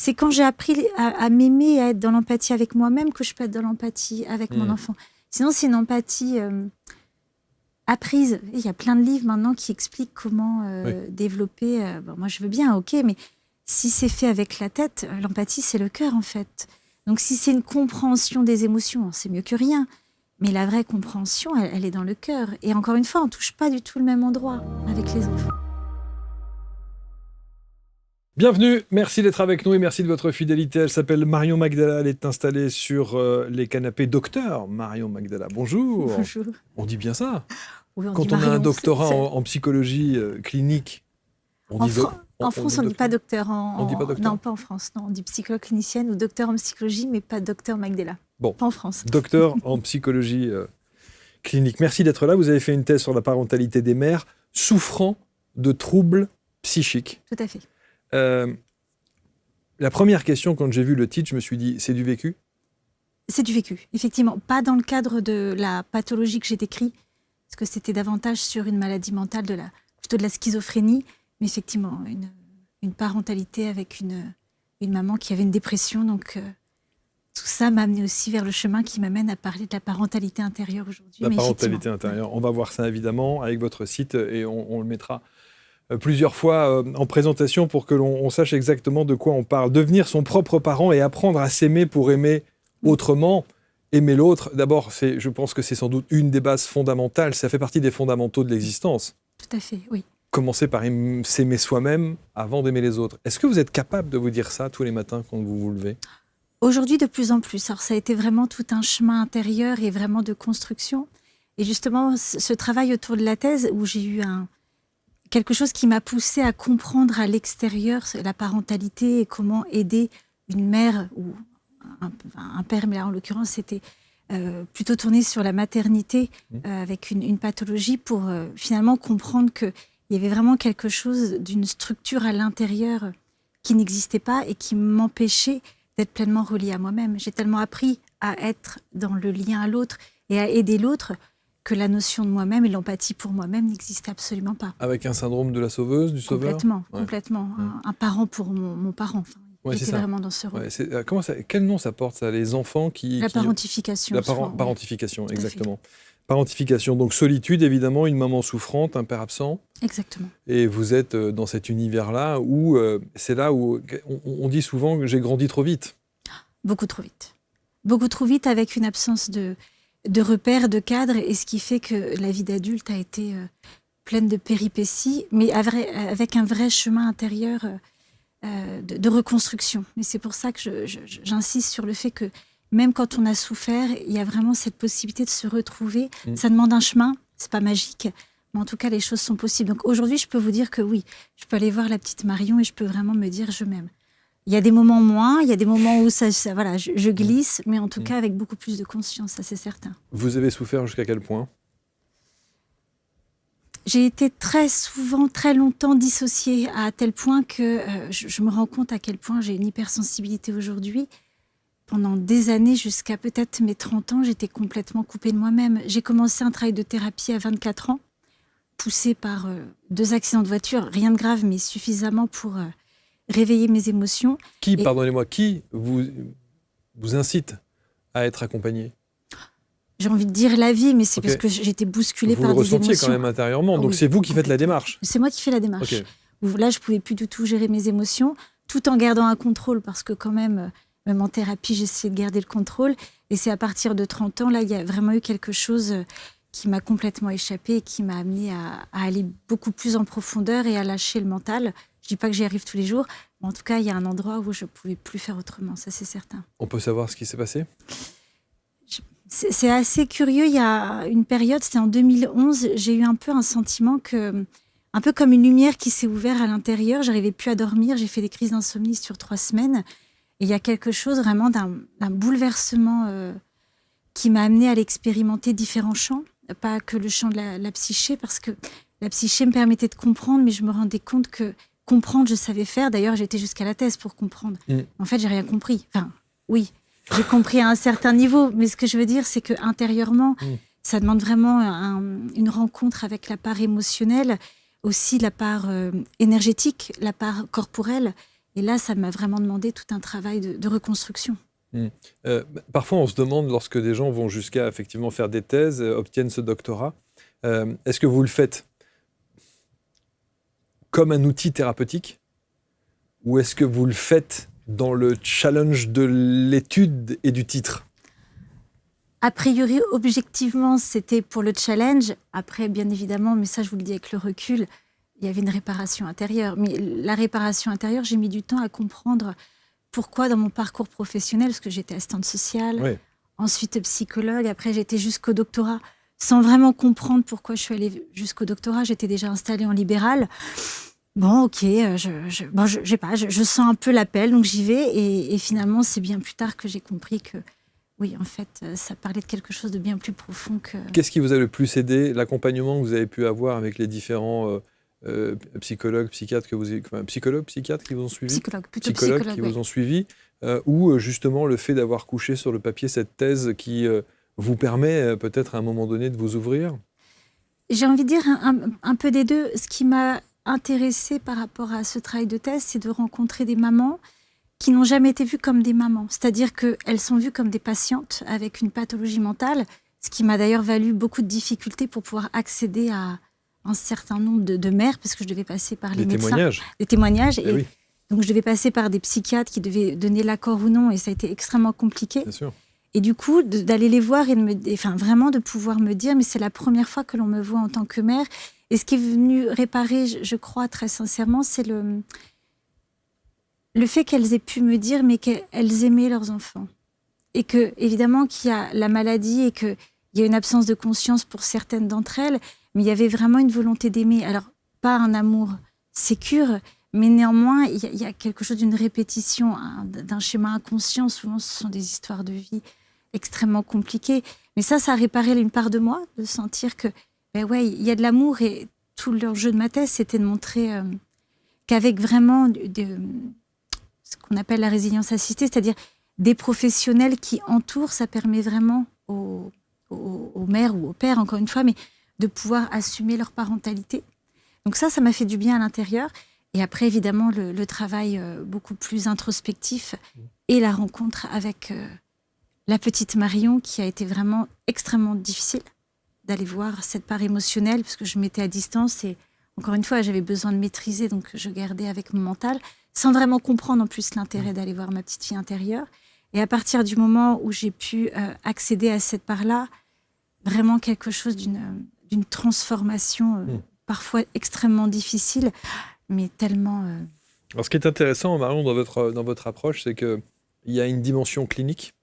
C'est quand j'ai appris à m'aimer, à être dans l'empathie avec moi-même que je peux être dans l'empathie avec mon enfant. Sinon, c'est une empathie apprise. Il y a plein de livres maintenant qui expliquent comment développer. Bon, moi, je veux bien, ok, mais si c'est fait avec la tête, l'empathie, c'est le cœur, en fait. Donc, si c'est une compréhension des émotions, c'est mieux que rien. Mais la vraie compréhension, elle est dans le cœur. Et encore une fois, on ne touche pas du tout le même endroit avec les enfants. Bienvenue, merci d'être avec nous et merci de votre fidélité. Elle s'appelle Marion Magdala, elle est installée sur les canapés docteur Marion Magdala. Bonjour. Bonjour. On dit bien ça. Oui, quand on a un doctorat en psychologie clinique, en France, on ne dit pas docteur. On dit pas docteur. Non, pas en France. Non, on dit psychologue clinicienne ou docteur en psychologie, mais pas docteur Magdala. Bon, pas en France. Docteur en psychologie clinique. Merci d'être là. Vous avez fait une thèse sur la parentalité des mères souffrant de troubles psychiques. Tout à fait. La première question, quand j'ai vu le titre, je me suis dit, c'est du vécu ? C'est du vécu, effectivement. Pas dans le cadre de la pathologie que j'ai décrite, parce que c'était davantage sur une maladie mentale, plutôt de la schizophrénie, mais effectivement, une parentalité avec une maman qui avait une dépression. Donc, tout ça m'a amené aussi vers le chemin qui m'amène à parler de la parentalité intérieure aujourd'hui. La parentalité intérieure, on va voir ça évidemment avec votre site et on le mettra plusieurs fois en présentation pour que l'on sache exactement de quoi on parle. Devenir son propre parent et apprendre à s'aimer pour aimer autrement, aimer l'autre. D'abord, je pense que c'est sans doute une des bases fondamentales. Ça fait partie des fondamentaux de l'existence. Tout à fait, oui. Commencer par s'aimer soi-même avant d'aimer les autres. Est-ce que vous êtes capable de vous dire ça tous les matins quand vous vous levez ? Aujourd'hui, de plus en plus. Alors, ça a été vraiment tout un chemin intérieur et vraiment de construction. Et justement, ce travail autour de la thèse, où j'ai eu quelque chose qui m'a poussée à comprendre à l'extérieur la parentalité et comment aider une mère ou un père, mais là en l'occurrence c'était plutôt tourné sur la maternité avec une pathologie pour finalement comprendre qu'il y avait vraiment quelque chose d'une structure à l'intérieur qui n'existait pas et qui m'empêchait d'être pleinement reliée à moi-même. J'ai tellement appris à être dans le lien à l'autre et à aider l'autre que la notion de moi-même et l'empathie pour moi-même n'existait absolument pas. Avec un syndrome de la sauveuse, du sauveur ? Complètement. Un parent pour mon parent. Enfin, il était vraiment dans ce rôle. Quel nom ça porte, ça ? Les enfants qui... La parentification. La parentification, exactement. Parentification, donc solitude, évidemment, une maman souffrante, un père absent. Exactement. Et vous êtes dans cet univers-là où c'est là où on dit souvent que j'ai grandi trop vite. Beaucoup trop vite. Beaucoup trop vite avec une absence de repères, de cadres, et ce qui fait que la vie d'adulte a été pleine de péripéties, mais avec un vrai chemin intérieur de reconstruction. Et c'est pour ça que j'insiste sur le fait que même quand on a souffert, il y a vraiment cette possibilité de se retrouver. Ça demande un chemin, c'est pas magique, mais en tout cas, les choses sont possibles. Donc aujourd'hui, je peux vous dire que oui, je peux aller voir la petite Marion et je peux vraiment me dire je m'aime. Il y a des moments moins, il y a des moments où je glisse, mais en tout cas avec beaucoup plus de conscience, ça c'est certain. Vous avez souffert jusqu'à quel point ? J'ai été très souvent, très longtemps dissociée à tel point que je me rends compte à quel point j'ai une hypersensibilité aujourd'hui. Pendant des années, jusqu'à peut-être mes 30 ans, j'étais complètement coupée de moi-même. J'ai commencé un travail de thérapie à 24 ans, poussée par 2 accidents de voiture, rien de grave, mais suffisamment pour réveiller mes émotions. Pardonnez-moi, qui vous incite à être accompagnée ? J'ai envie de dire la vie, mais c'est parce que j'étais bousculée par des émotions. Vous le ressentiez quand même intérieurement, donc c'est vous qui faites la démarche. C'est moi qui fais la démarche. Là, je ne pouvais plus du tout gérer mes émotions, tout en gardant un contrôle, parce que quand même en thérapie, j'essayais de garder le contrôle. Et c'est à partir de 30 ans, là, il y a vraiment eu quelque chose qui m'a complètement échappé et qui m'a amenée à aller beaucoup plus en profondeur et à lâcher le mental. Je ne dis pas que j'y arrive tous les jours, mais en tout cas, il y a un endroit où je ne pouvais plus faire autrement, ça c'est certain. On peut savoir ce qui s'est passé ? C'est assez curieux. Il y a une période, c'était en 2011, j'ai eu un peu un sentiment un peu comme une lumière qui s'est ouverte à l'intérieur. J'arrivais plus à dormir. J'ai fait des crises d'insomnie sur 3 semaines. Et il y a quelque chose vraiment d'un bouleversement qui m'a amenée à l'expérimenter différents champs. Pas que le champ de la psyché, parce que la psyché me permettait de comprendre, mais je me rendais compte que comprendre, je savais faire. D'ailleurs, j'étais jusqu'à la thèse pour comprendre. En fait, j'ai rien compris. Enfin, oui. J'ai compris à un certain niveau, mais ce que je veux dire, c'est qu'intérieurement, ça demande vraiment une rencontre avec la part émotionnelle, aussi la part énergétique, la part corporelle, Et là, ça m'a vraiment demandé tout un travail de reconstruction. Parfois, on se demande, lorsque des gens vont jusqu'à effectivement faire des thèses, obtiennent ce doctorat, est-ce que vous le faites comme un outil thérapeutique ou est-ce que vous le faites dans le challenge de l'étude et du titre ? A priori, objectivement, c'était pour le challenge. Après, bien évidemment, mais ça, je vous le dis avec le recul, il y avait une réparation intérieure. Mais la réparation intérieure, j'ai mis du temps à comprendre pourquoi dans mon parcours professionnel, parce que j'étais assistante sociale, ensuite psychologue, après j'étais jusqu'au doctorat, sans vraiment comprendre pourquoi je suis allée jusqu'au doctorat. J'étais déjà installée en libéral. Bon, ok, je sens un peu l'appel, donc j'y vais. Et finalement, c'est bien plus tard que j'ai compris que, oui, en fait, ça parlait de quelque chose de bien plus profond que... Qu'est-ce qui vous a le plus aidé, l'accompagnement que vous avez pu avoir avec les différents psychologues, psychiatres psychiatres qui vous ont suivi ? Psychologues qui vous ont suivi, ou justement le fait d'avoir couché sur le papier cette thèse qui vous permet peut-être à un moment donné de vous ouvrir ? J'ai envie de dire un peu des deux. Ce qui m'a intéressée par rapport à ce travail de thèse, c'est de rencontrer des mamans qui n'ont jamais été vues comme des mamans. C'est-à-dire qu'elles sont vues comme des patientes avec une pathologie mentale, ce qui m'a d'ailleurs valu beaucoup de difficultés pour pouvoir accéder à un certain nombre de mères, parce que je devais passer par les médecins. Des témoignages. Et oui. Donc je devais passer par des psychiatres qui devaient donner l'accord ou non, et ça a été extrêmement compliqué. Bien sûr. Et du coup, d'aller les voir et vraiment de pouvoir me dire, mais c'est la première fois que l'on me voit en tant que mère. Et ce qui est venu réparer, je crois très sincèrement, c'est le fait qu'elles aient pu me dire, mais qu'elles aimaient leurs enfants. Et que, évidemment, qu'il y a la maladie et qu'il y a une absence de conscience pour certaines d'entre elles, mais il y avait vraiment une volonté d'aimer. Alors, pas un amour sécure, mais néanmoins, il y a quelque chose d'une répétition, d'un schéma inconscient. Souvent, ce sont des histoires de vie extrêmement compliquées. Mais ça a réparé une part de moi, de sentir que, il y a de l'amour. Et tout l'enjeu de ma thèse, c'était de montrer qu'avec vraiment ce qu'on appelle la résilience assistée, c'est-à-dire des professionnels qui entourent, ça permet vraiment aux mères ou aux pères, encore une fois, mais de pouvoir assumer leur parentalité. Donc ça m'a fait du bien à l'intérieur. Et après, évidemment, le travail beaucoup plus introspectif et la rencontre avec la petite Marion, qui a été vraiment extrêmement difficile d'aller voir cette part émotionnelle, parce que je m'étais à distance et, encore une fois, j'avais besoin de maîtriser, donc je gardais avec mon mental, sans vraiment comprendre en plus l'intérêt d'aller voir ma petite fille intérieure. Et à partir du moment où j'ai pu accéder à cette part-là, vraiment quelque chose d'une transformation parfois extrêmement difficile, mais tellement... Alors, ce qui est intéressant, Marion, dans votre approche, c'est qu'il y a une dimension clinique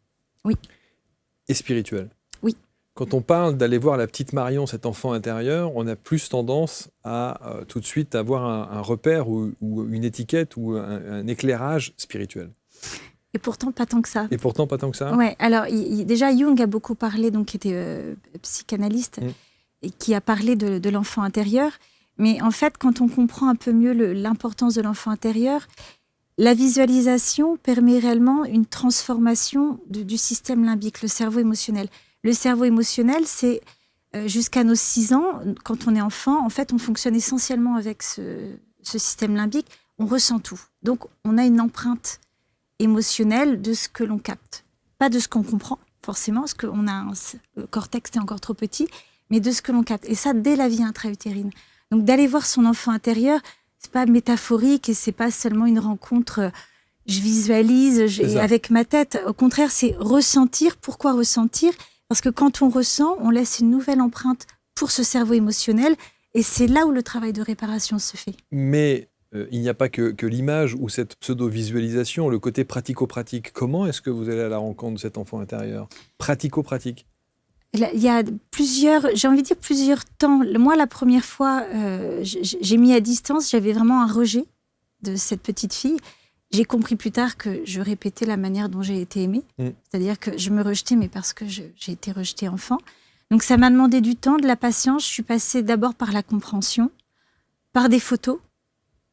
et spirituelle. Oui. Quand on parle d'aller voir la petite Marion, cet enfant intérieur, on a plus tendance à tout de suite avoir un repère ou une étiquette ou un éclairage spirituel. Et pourtant, pas tant que ça. Ouais. Alors, déjà, Jung a beaucoup parlé, donc, qui était psychanalyste, et qui a parlé de l'enfant intérieur. Mais en fait, quand on comprend un peu mieux l'importance de l'enfant intérieur, la visualisation permet réellement une transformation du système limbique, le cerveau émotionnel. Le cerveau émotionnel, c'est jusqu'à nos 6 ans, quand on est enfant, en fait, on fonctionne essentiellement avec ce système limbique. On ressent tout. Donc, on a une empreinte émotionnelle de ce que l'on capte. Pas de ce qu'on comprend, forcément, parce que le cortex est encore trop petit, mais de ce que l'on capte. Et ça, dès la vie intra-utérine. Donc, d'aller voir son enfant intérieur, c'est pas métaphorique et c'est pas seulement une rencontre, je visualise avec ma tête. Au contraire, c'est ressentir. Pourquoi ressentir ? Parce que quand on ressent, on laisse une nouvelle empreinte pour ce cerveau émotionnel et c'est là où le travail de réparation se fait. Mais il n'y a pas que l'image ou cette pseudo-visualisation, le côté pratico-pratique. Comment est-ce que vous allez à la rencontre de cet enfant intérieur ? Pratico-pratique. Il y a plusieurs temps. Moi, la première fois, j'ai mis à distance, j'avais vraiment un rejet de cette petite fille. J'ai compris plus tard que je répétais la manière dont j'ai été aimée. C'est-à-dire que je me rejetais, mais parce que j'ai été rejetée enfant. Donc ça m'a demandé du temps, de la patience. Je suis passée d'abord par la compréhension, par des photos.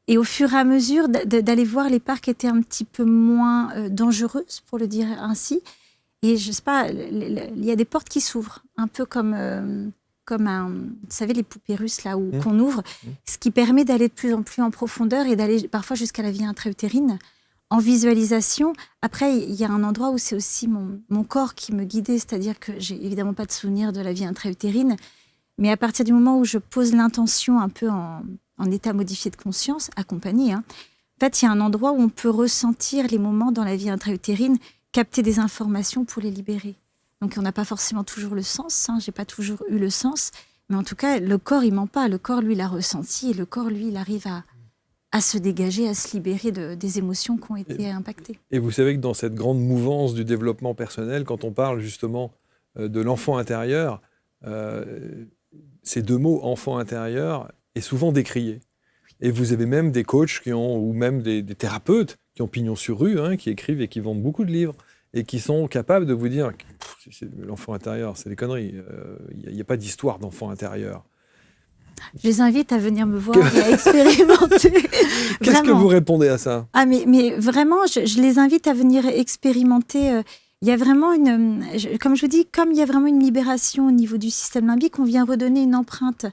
Et au fur et à mesure d'aller voir les parts qui étaient un petit peu moins dangereuses, pour le dire ainsi. Et je sais pas, il y a des portes qui s'ouvrent, un peu comme comme vous savez, les poupées russes là, qu'on ouvre, ce qui permet d'aller de plus en plus en profondeur et d'aller parfois jusqu'à la vie intra-utérine. En visualisation, après, il y a un endroit où c'est aussi mon corps qui me guidait, c'est-à-dire que j'ai évidemment pas de souvenir de la vie intra-utérine, mais à partir du moment où je pose l'intention un peu en état modifié de conscience, accompagné, en fait, il y a un endroit où on peut ressentir les moments dans la vie intra-utérine, capter des informations pour les libérer. Donc, on n'a pas forcément toujours le sens, j'ai pas toujours eu le sens, mais en tout cas, le corps, il ment pas. Le corps, lui, l'a ressenti, et le corps, lui, il arrive à se dégager, à se libérer des émotions qui ont été impactées. Et vous savez que dans cette grande mouvance du développement personnel, quand on parle justement de l'enfant intérieur, ces deux mots, enfant intérieur, est souvent décrié. Et vous avez même des coachs ou même des thérapeutes qui ont pignon sur rue, qui écrivent et qui vendent beaucoup de livres et qui sont capables de vous dire l'enfant intérieur, c'est des conneries. Il n'y a pas d'histoire d'enfant intérieur. Je les invite à venir me voir et à expérimenter. Qu'est-ce que vous répondez à ça ? Mais vraiment, je les invite à venir expérimenter. Il y a vraiment comme je vous dis, comme il y a vraiment une libération au niveau du système limbique, on vient redonner une empreinte.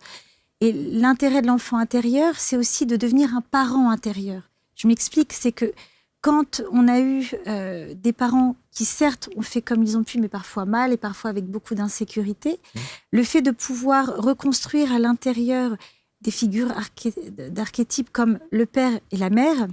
Et l'intérêt de l'enfant intérieur, c'est aussi de devenir un parent intérieur. Je m'explique, c'est que quand on a eu des parents qui, certes, ont fait comme ils ont pu, mais parfois mal et parfois avec beaucoup d'insécurité, le fait de pouvoir reconstruire à l'intérieur des figures d'archétypes comme le père et la mère,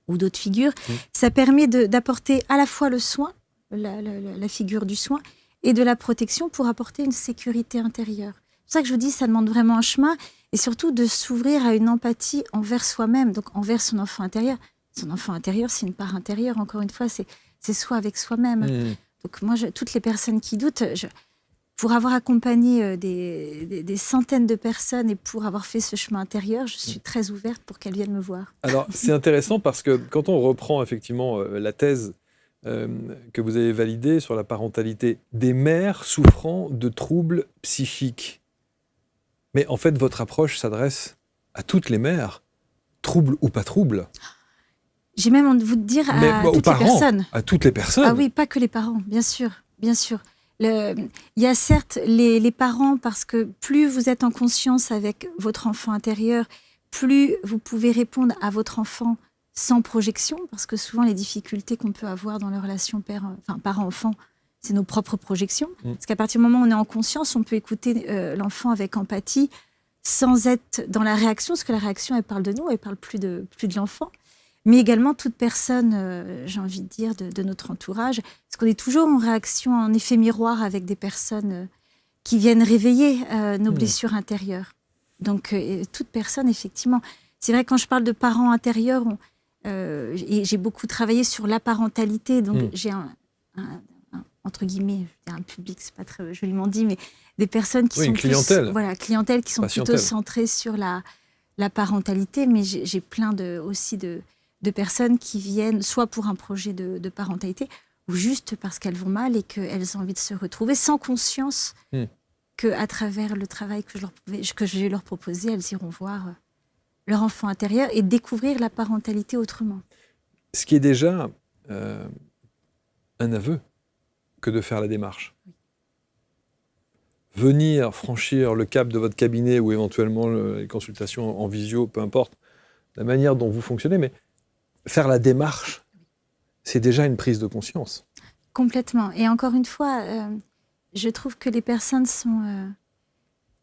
ou d'autres figures, ça permet d'apporter à la fois le soin, la figure du soin, et de la protection pour apporter une sécurité intérieure. C'est pour ça que je vous dis, ça demande vraiment un chemin, et surtout de s'ouvrir à une empathie envers soi-même, donc envers son enfant intérieur. Son enfant intérieur, c'est une part intérieure, encore une fois, c'est soi avec soi-même. Donc moi, toutes les personnes qui doutent, pour avoir accompagné des centaines de personnes et pour avoir fait ce chemin intérieur, je suis très ouverte pour qu'elles viennent me voir. Alors, c'est intéressant parce que quand on reprend effectivement la thèse que vous avez validée sur la parentalité des mères souffrant de troubles psychiques, mais en fait, votre approche s'adresse à toutes les mères, troubles ou pas troubles. J'ai même envie de vous dire à toutes les personnes. À toutes les personnes. Ah oui, pas que les parents, bien sûr, bien sûr. Il y a certes les parents, parce que plus vous êtes en conscience avec votre enfant intérieur, plus vous pouvez répondre à votre enfant sans projection, parce que souvent les difficultés qu'on peut avoir dans la relation parent-enfant, c'est nos propres projections. Parce qu'à partir du moment où on est en conscience, on peut écouter l'enfant avec empathie, sans être dans la réaction, parce que la réaction, elle parle de nous, elle parle plus de l'enfant. Mais également toute personne, j'ai envie de dire, de notre entourage, parce qu'on est toujours en réaction, en effet miroir avec des personnes qui viennent réveiller nos blessures intérieures. Donc, toute personne, effectivement. C'est vrai, quand je parle de parents intérieurs, et j'ai beaucoup travaillé sur la parentalité, donc j'ai entre guillemets, un public, c'est pas très joliment dit, mais des personnes qui sont clientèle. Clientèle qui sont plutôt centrées sur la parentalité, mais j'ai plein aussi de personnes qui viennent soit pour un projet de parentalité ou juste parce qu'elles vont mal et qu'elles ont envie de se retrouver sans conscience qu'à travers le travail que je vais leur proposer, elles iront voir leur enfant intérieur et découvrir la parentalité autrement. Ce qui est déjà un aveu que de faire la démarche. Venir franchir le cap de votre cabinet ou éventuellement les consultations en visio, peu importe la manière dont vous fonctionnez, mais faire la démarche, c'est déjà une prise de conscience. Complètement. Et encore une fois, je trouve que les personnes sont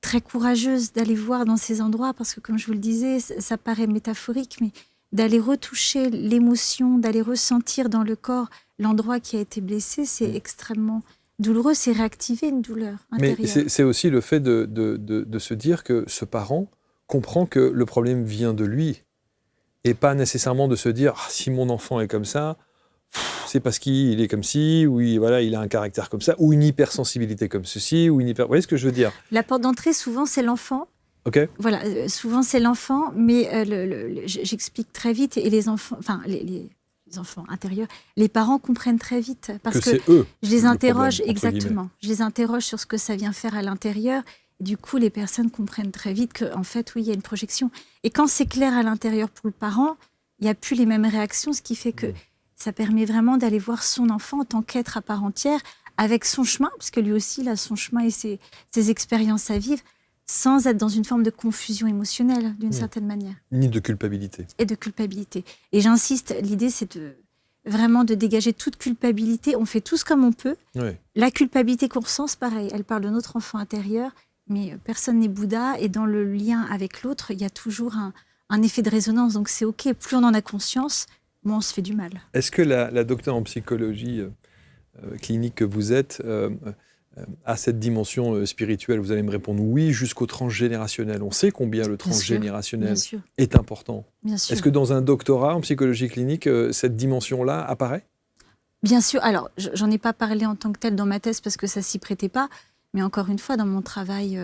très courageuses d'aller voir dans ces endroits parce que, comme je vous le disais, ça paraît métaphorique, mais d'aller retoucher l'émotion, d'aller ressentir dans le corps l'endroit qui a été blessé, c'est extrêmement douloureux, c'est réactiver une douleur intérieure. Mais c'est aussi le fait de se dire que ce parent comprend que le problème vient de lui et pas nécessairement de se dire si mon enfant est comme ça, c'est parce qu'il est comme ci, ou il a un caractère comme ça, ou une hypersensibilité comme ceci, ou vous voyez ce que je veux dire ? La porte d'entrée, souvent, c'est l'enfant. Ok. Voilà, souvent c'est l'enfant, mais j'explique très vite, et les enfants, les enfants intérieurs, les parents comprennent très vite parce que c'est eux. Je les interroge exactement. Je les interroge sur ce que ça vient faire à l'intérieur. Du coup, les personnes comprennent très vite qu'en fait, oui, il y a une projection. Et quand c'est clair à l'intérieur pour le parent, il n'y a plus les mêmes réactions, ce qui fait que ça permet vraiment d'aller voir son enfant en tant qu'être à part entière, avec son chemin, parce que lui aussi, il a son chemin et ses expériences à vivre, sans être dans une forme de confusion émotionnelle, d'une certaine manière. Ni de culpabilité. Et de culpabilité. Et j'insiste, l'idée, c'est vraiment de dégager toute culpabilité. On fait tous comme on peut. Oui. La culpabilité qu'on ressent, c'est pareil. Elle parle de notre enfant intérieur, mais personne n'est Bouddha. Et dans le lien avec l'autre, il y a toujours un effet de résonance. Donc c'est OK. Plus on en a conscience, moins on se fait du mal. Est-ce que la docteure en psychologie clinique que vous êtes a cette dimension spirituelle? Vous allez me répondre oui, jusqu'au transgénérationnel. On sait combien le transgénérationnel est important. Bien sûr. Est-ce que dans un doctorat en psychologie clinique, cette dimension-là apparaît? Bien sûr. Alors, j'en ai pas parlé en tant que tel dans ma thèse parce que ça s'y prêtait pas. Mais encore une fois, dans mon travail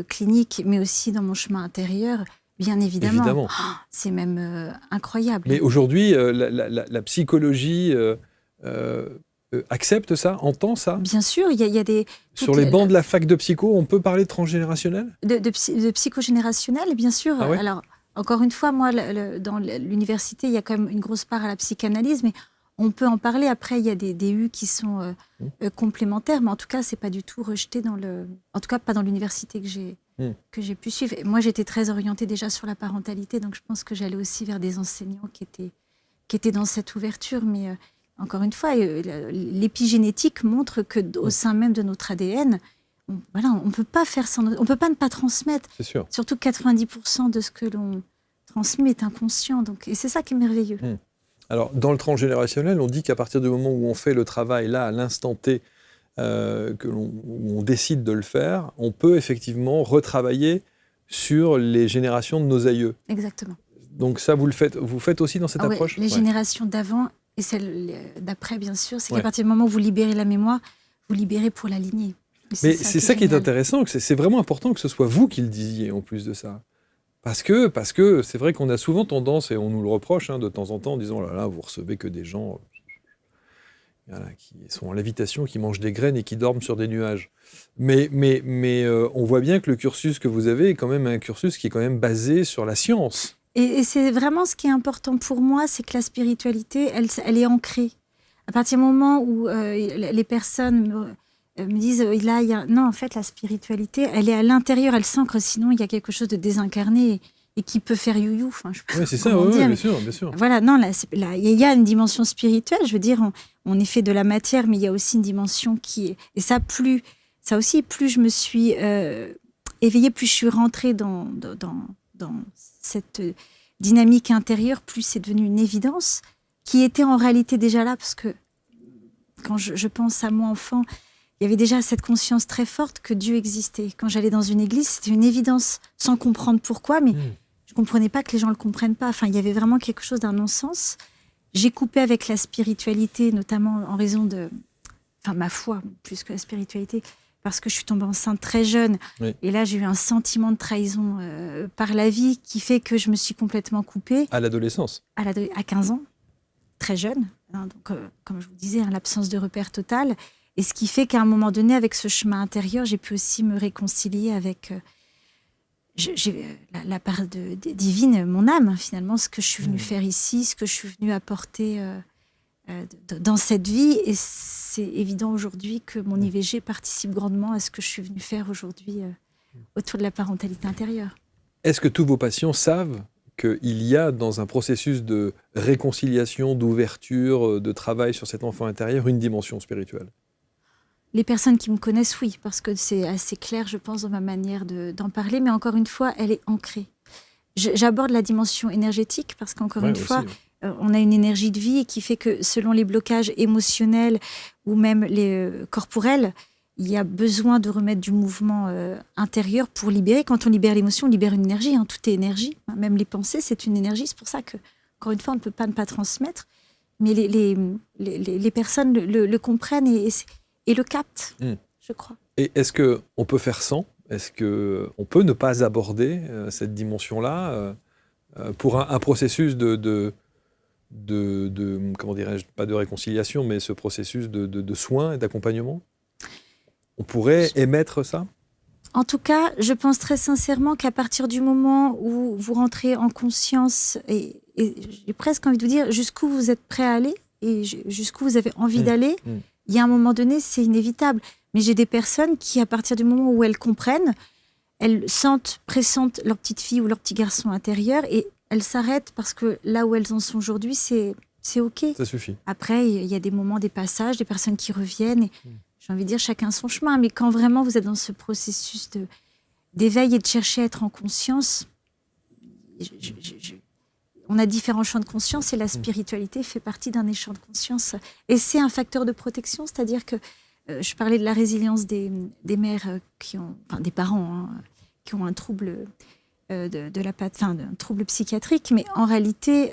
clinique, mais aussi dans mon chemin intérieur, bien évidemment. C'est même incroyable. Mais aujourd'hui, la psychologie accepte ça, entend ça? Bien sûr, il y a des... Sur les bancs de la fac de psycho, on peut parler de transgénérationnel? De psychogénérationnel, bien sûr. Ah ouais? Alors, encore une fois, moi, dans l'université, il y a quand même une grosse part à la psychanalyse, mais on peut en parler. Après, il y a des DU qui sont complémentaires, mais en tout cas, c'est pas du tout rejeté en tout cas, pas dans l'université que j'ai pu suivre. Et moi, j'étais très orientée déjà sur la parentalité, donc je pense que j'allais aussi vers des enseignants qui étaient dans cette ouverture, mais... Encore une fois, l'épigénétique montre qu'au sein même de notre ADN, on ne peut pas faire sans, on peut pas ne pas transmettre. C'est sûr. Surtout 90% de ce que l'on transmet est inconscient. Et c'est ça qui est merveilleux. Alors, dans le transgénérationnel, on dit qu'à partir du moment où on fait le travail, là, à l'instant T, où on décide de le faire, on peut effectivement retravailler sur les générations de nos aïeux. Exactement. Donc ça, vous faites aussi dans cette approche? Les générations d'avant et celles d'après, bien sûr, c'est qu'à partir du moment où vous libérez la mémoire, vous libérez pour la lignée. Mais c'est ça qui est intéressant, que c'est vraiment important que ce soit vous qui le disiez en plus de ça. Parce que c'est vrai qu'on a souvent tendance, et on nous le reproche de temps en temps, en disant là, vous recevez que des gens qui sont en lévitation, qui mangent des graines et qui dorment sur des nuages. Mais on voit bien que le cursus que vous avez est quand même un cursus qui est quand même basé sur la science. Et c'est vraiment ce qui est important pour moi, c'est que la spiritualité, elle est ancrée. À partir du moment où les personnes me disent, non, en fait, la spiritualité, elle est à l'intérieur, elle s'ancre, sinon il y a quelque chose de désincarné et qui peut faire you-you. Enfin, oui, c'est ça, oui, bien sûr. Voilà, non, il y a une dimension spirituelle, je veux dire, on est fait de la matière, mais il y a aussi une dimension qui est... Et ça aussi, plus je me suis éveillée, plus je suis rentrée dans cette dynamique intérieure, plus c'est devenu une évidence qui était en réalité déjà là, parce que quand je pense à moi enfant, il y avait déjà cette conscience très forte que Dieu existait. Quand j'allais dans une église, c'était une évidence, sans comprendre pourquoi, mais je ne comprenais pas que les gens ne le comprennent pas. Enfin, il y avait vraiment quelque chose d'un non-sens. J'ai coupé avec la spiritualité, notamment en raison de... Enfin, ma foi, plus que la spiritualité, parce que je suis tombée enceinte très jeune. Oui. Et là, j'ai eu un sentiment de trahison par la vie qui fait que je me suis complètement coupée. À l'adolescence? À 15 ans, très jeune. Donc, comme je vous disais, l'absence de repère total. Et ce qui fait qu'à un moment donné, avec ce chemin intérieur, j'ai pu aussi me réconcilier avec la part divine, mon âme, finalement, ce que je suis venue faire ici, ce que je suis venue apporter dans cette vie. Et c'est évident aujourd'hui que mon IVG participe grandement à ce que je suis venue faire aujourd'hui autour de la parentalité intérieure. Est-ce que tous vos patients savent qu'il y a dans un processus de réconciliation, d'ouverture, de travail sur cet enfant intérieur, une dimension spirituelle? Les personnes qui me connaissent, oui, parce que c'est assez clair, je pense, dans ma manière d'en parler. Mais encore une fois, elle est ancrée. J'aborde la dimension énergétique parce qu'encore une fois, on a une énergie de vie qui fait que selon les blocages émotionnels ou même les corporels, il y a besoin de remettre du mouvement intérieur pour libérer. Quand on libère l'émotion, on libère une énergie. Tout est énergie. Même les pensées, c'est une énergie. C'est pour ça que, encore une fois, on ne peut pas ne pas transmettre. Mais les personnes le comprennent et le captent, je crois. Et est-ce qu'on peut faire sans? Est-ce qu'on peut ne pas aborder cette dimension-là pour un processus de comment dirais-je, pas de réconciliation, mais ce processus de soins et d'accompagnement? On pourrait émettre ça? En tout cas, je pense très sincèrement qu'à partir du moment où vous rentrez en conscience, et j'ai presque envie de vous dire jusqu'où vous êtes prêt à aller et jusqu'où vous avez envie d'aller, Il y a un moment donné, c'est inévitable. Mais j'ai des personnes qui, à partir du moment où elles comprennent, elles pressentent leur petite fille ou leur petit garçon intérieur et elles s'arrêtent parce que là où elles en sont aujourd'hui, c'est OK. Ça suffit. Après, il y a des moments, des passages, des personnes qui reviennent. Et j'ai envie de dire, chacun son chemin. Mais quand vraiment vous êtes dans ce processus d'éveil et de chercher à être en conscience, on a différents champs de conscience et la spiritualité fait partie d'un des champs de conscience. Et c'est un facteur de protection, c'est-à-dire que je parlais de la résilience des mères des parents qui ont un trouble un trouble psychiatrique, mais en réalité,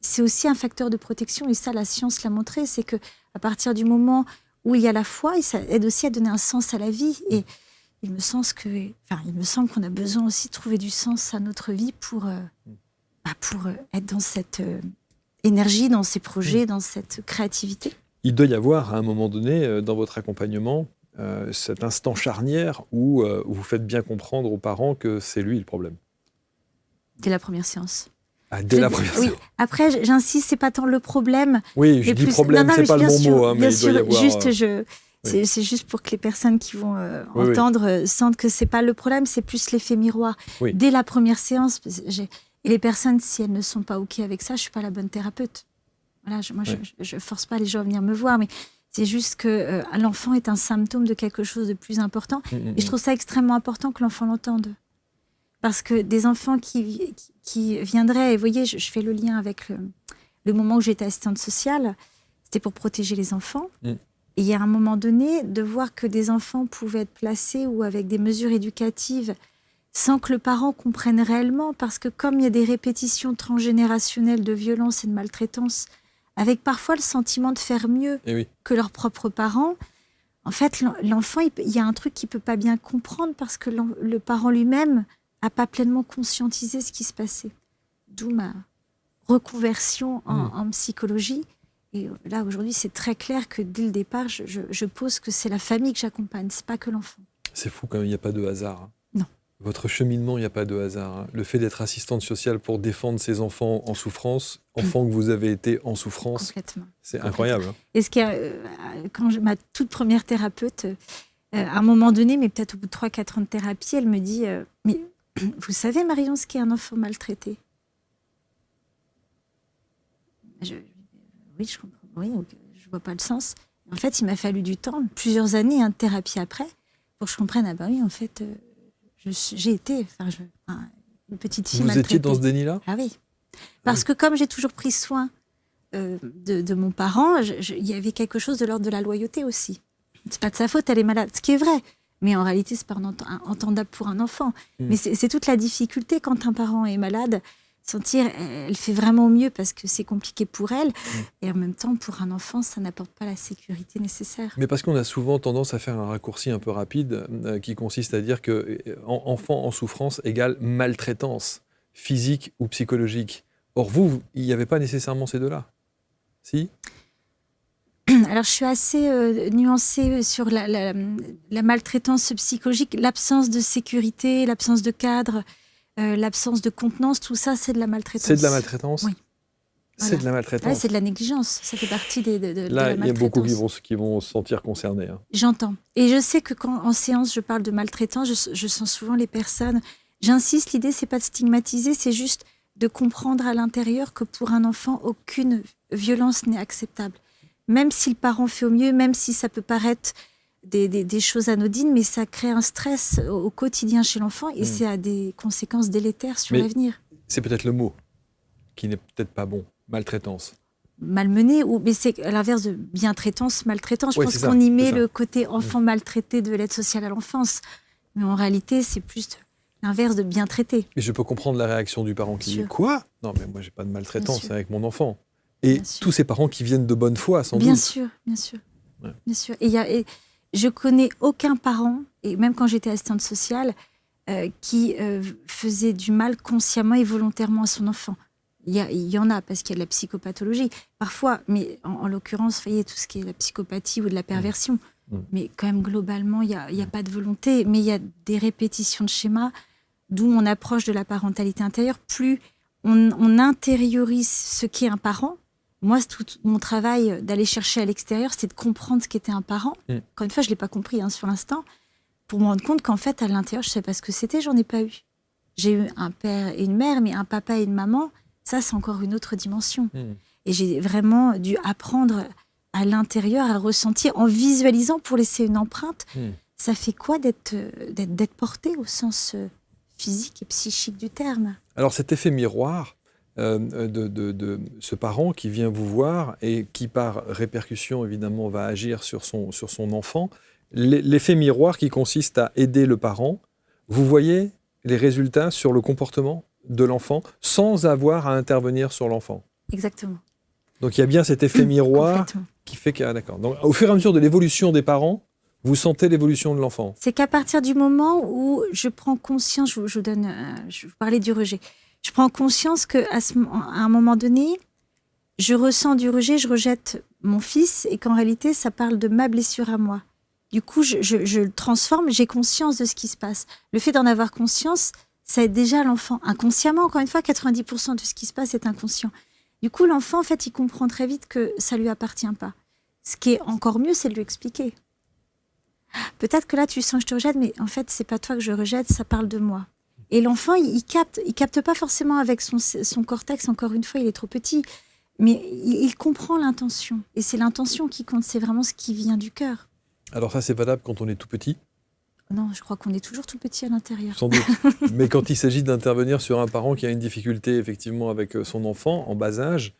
c'est aussi un facteur de protection. Et ça, la science l'a montré, c'est que à partir du moment où il y a la foi, ça aide aussi à donner un sens à la vie. Et il me semble qu'on a besoin aussi de trouver du sens à notre vie pour être dans cette énergie, dans ces projets, dans cette créativité. Il doit y avoir, à un moment donné, dans votre accompagnement, cet instant charnière où vous faites bien comprendre aux parents que c'est lui le problème. Dès la première séance. Ah, dès la première séance. Oui. Après, j'insiste, c'est pas tant le problème. Oui, je dis problème, c'est pas le bon mot, mais il doit y avoir... C'est juste pour que les personnes qui vont entendre sentent que c'est pas le problème, c'est plus l'effet miroir. Oui. Dès la première séance, et les personnes, si elles ne sont pas OK avec ça, je suis pas la bonne thérapeute. Voilà, je force pas les gens à venir me voir, mais c'est juste que l'enfant est un symptôme de quelque chose de plus important. Et je trouve ça extrêmement important que l'enfant l'entende. Parce que des enfants qui viendraient, et vous voyez, je fais le lien avec le moment où j'étais assistante sociale, c'était pour protéger les enfants. Et il y a un moment donné, de voir que des enfants pouvaient être placés ou avec des mesures éducatives sans que le parent comprenne réellement, parce que comme il y a des répétitions transgénérationnelles de violence et de maltraitance, avec parfois le sentiment de faire mieux que leurs propres parents, en fait, l'enfant, il y a un truc qu'il ne peut pas bien comprendre parce que le parent lui-même n'a pas pleinement conscientisé ce qui se passait. D'où ma reconversion en psychologie. Et là, aujourd'hui, c'est très clair que dès le départ, je pose que c'est la famille que j'accompagne, c'est pas que l'enfant. C'est fou quand même, il n'y a pas de hasard. Non. Votre cheminement, il n'y a pas de hasard. Le fait d'être assistante sociale pour défendre ces enfants en souffrance, enfants que vous avez été en souffrance, complètement. C'est incroyable. Et ce qui quand ma toute première thérapeute, à un moment donné, mais peut-être au bout de 3-4 ans de thérapie, elle me dit mais vous savez, Marion, ce qu'est un enfant maltraité ? Oui, je comprends. Oui, je vois pas le sens. En fait, il m'a fallu du temps, plusieurs années de thérapie après, pour que je comprenne. Ah bah oui, en fait, j'ai été une petite fille maltraitée. Vous étiez dans ce déni-là ? Ah oui. Parce que comme j'ai toujours pris soin de mon parent, il y avait quelque chose de l'ordre de la loyauté aussi. C'est pas de sa faute, elle est malade. Ce qui est vrai. Mais en réalité, c'est pas entendable pour un enfant. Mais c'est toute la difficulté quand un parent est malade. Sentir, elle fait vraiment mieux parce que c'est compliqué pour elle. Et en même temps, pour un enfant, ça n'apporte pas la sécurité nécessaire. Mais parce qu'on a souvent tendance à faire un raccourci un peu rapide qui consiste à dire que enfant en souffrance égale maltraitance physique ou psychologique. Or, vous, il n'y avait pas nécessairement ces deux-là. Si ? Alors, je suis assez nuancée sur la maltraitance psychologique, l'absence de sécurité, l'absence de cadre. L'absence de contenance, tout ça, c'est de la maltraitance. C'est de la maltraitance ? Oui. C'est Voilà. de la maltraitance. Ouais, c'est de la négligence. Ça fait partie de la maltraitance. Là, il y a beaucoup qui vont se sentir concernés. J'entends. Et je sais que quand en séance, je parle de maltraitance, je sens souvent les personnes... J'insiste, l'idée, c'est pas de stigmatiser, c'est juste de comprendre à l'intérieur que pour un enfant, aucune violence n'est acceptable. Même si le parent fait au mieux, même si ça peut paraître... Des choses anodines, mais ça crée un stress au quotidien chez l'enfant et ça a des conséquences délétères sur l'avenir. C'est peut-être le mot qui n'est peut-être pas bon, maltraitance. Malmené, mais c'est à l'inverse de bientraitance, maltraitance. Je pense qu'on y met le côté enfant maltraité de l'aide sociale à l'enfance. Mais en réalité, c'est plus l'inverse de bien traité. Mais je peux comprendre la réaction du parent qui dit « Quoi ? Non, mais moi, j'ai pas de maltraitance avec mon enfant. » Et tous ces parents qui viennent de bonne foi, sans doute. Bien sûr. Ouais. Bien sûr. Et je connais aucun parent, et même quand j'étais assistante sociale, qui faisait du mal consciemment et volontairement à son enfant. Il y en a, parce qu'il y a de la psychopathologie, parfois, mais en l'occurrence, vous voyez, tout ce qui est la psychopathie ou de la perversion. Mais quand même, globalement, il n'y a pas de volonté, mais il y a des répétitions de schémas, d'où mon approche de la parentalité intérieure. Plus on intériorise ce qu'est un parent, Moi, tout mon travail d'aller chercher à l'extérieur, c'était de comprendre ce qu'était un parent. Encore une fois, je ne l'ai pas compris sur l'instant, pour me rendre compte qu'en fait, à l'intérieur, je ne savais pas ce que c'était, j'en ai pas eu. J'ai eu un père et une mère, mais un papa et une maman, ça, c'est encore une autre dimension. Et j'ai vraiment dû apprendre à l'intérieur à ressentir, en visualisant pour laisser une empreinte. Ça fait quoi d'être porté au sens physique et psychique du terme? Alors cet effet miroir de ce parent qui vient vous voir et qui par répercussion évidemment va agir sur son enfant, l'effet miroir qui consiste à aider le parent, vous voyez les résultats sur le comportement de l'enfant sans avoir à intervenir sur l'enfant. Exactement. Donc il y a bien cet effet miroir qui fait que... Ah, d'accord. Donc au fur et à mesure de l'évolution des parents, vous sentez l'évolution de l'enfant. C'est qu'à partir du moment où je prends conscience, je vous parlais du rejet, je prends conscience qu'à un moment donné, je ressens du rejet, je rejette mon fils et qu'en réalité, ça parle de ma blessure à moi. Du coup, je le transforme, j'ai conscience de ce qui se passe. Le fait d'en avoir conscience, ça aide déjà l'enfant. Inconsciemment, encore une fois, 90% de ce qui se passe est inconscient. Du coup, l'enfant, en fait, il comprend très vite que ça ne lui appartient pas. Ce qui est encore mieux, c'est de lui expliquer. Peut-être que là, tu sens que je te rejette, mais en fait, c'est pas toi que je rejette, ça parle de moi. Et l'enfant, il capte pas forcément avec son cortex, encore une fois, il est trop petit, mais il comprend l'intention. Et c'est l'intention qui compte, c'est vraiment ce qui vient du cœur. Alors ça, c'est valable quand on est tout petit? Non, je crois qu'on est toujours tout petit à l'intérieur. Sans doute. Mais quand il s'agit d'intervenir sur un parent qui a une difficulté effectivement avec son enfant en bas âge,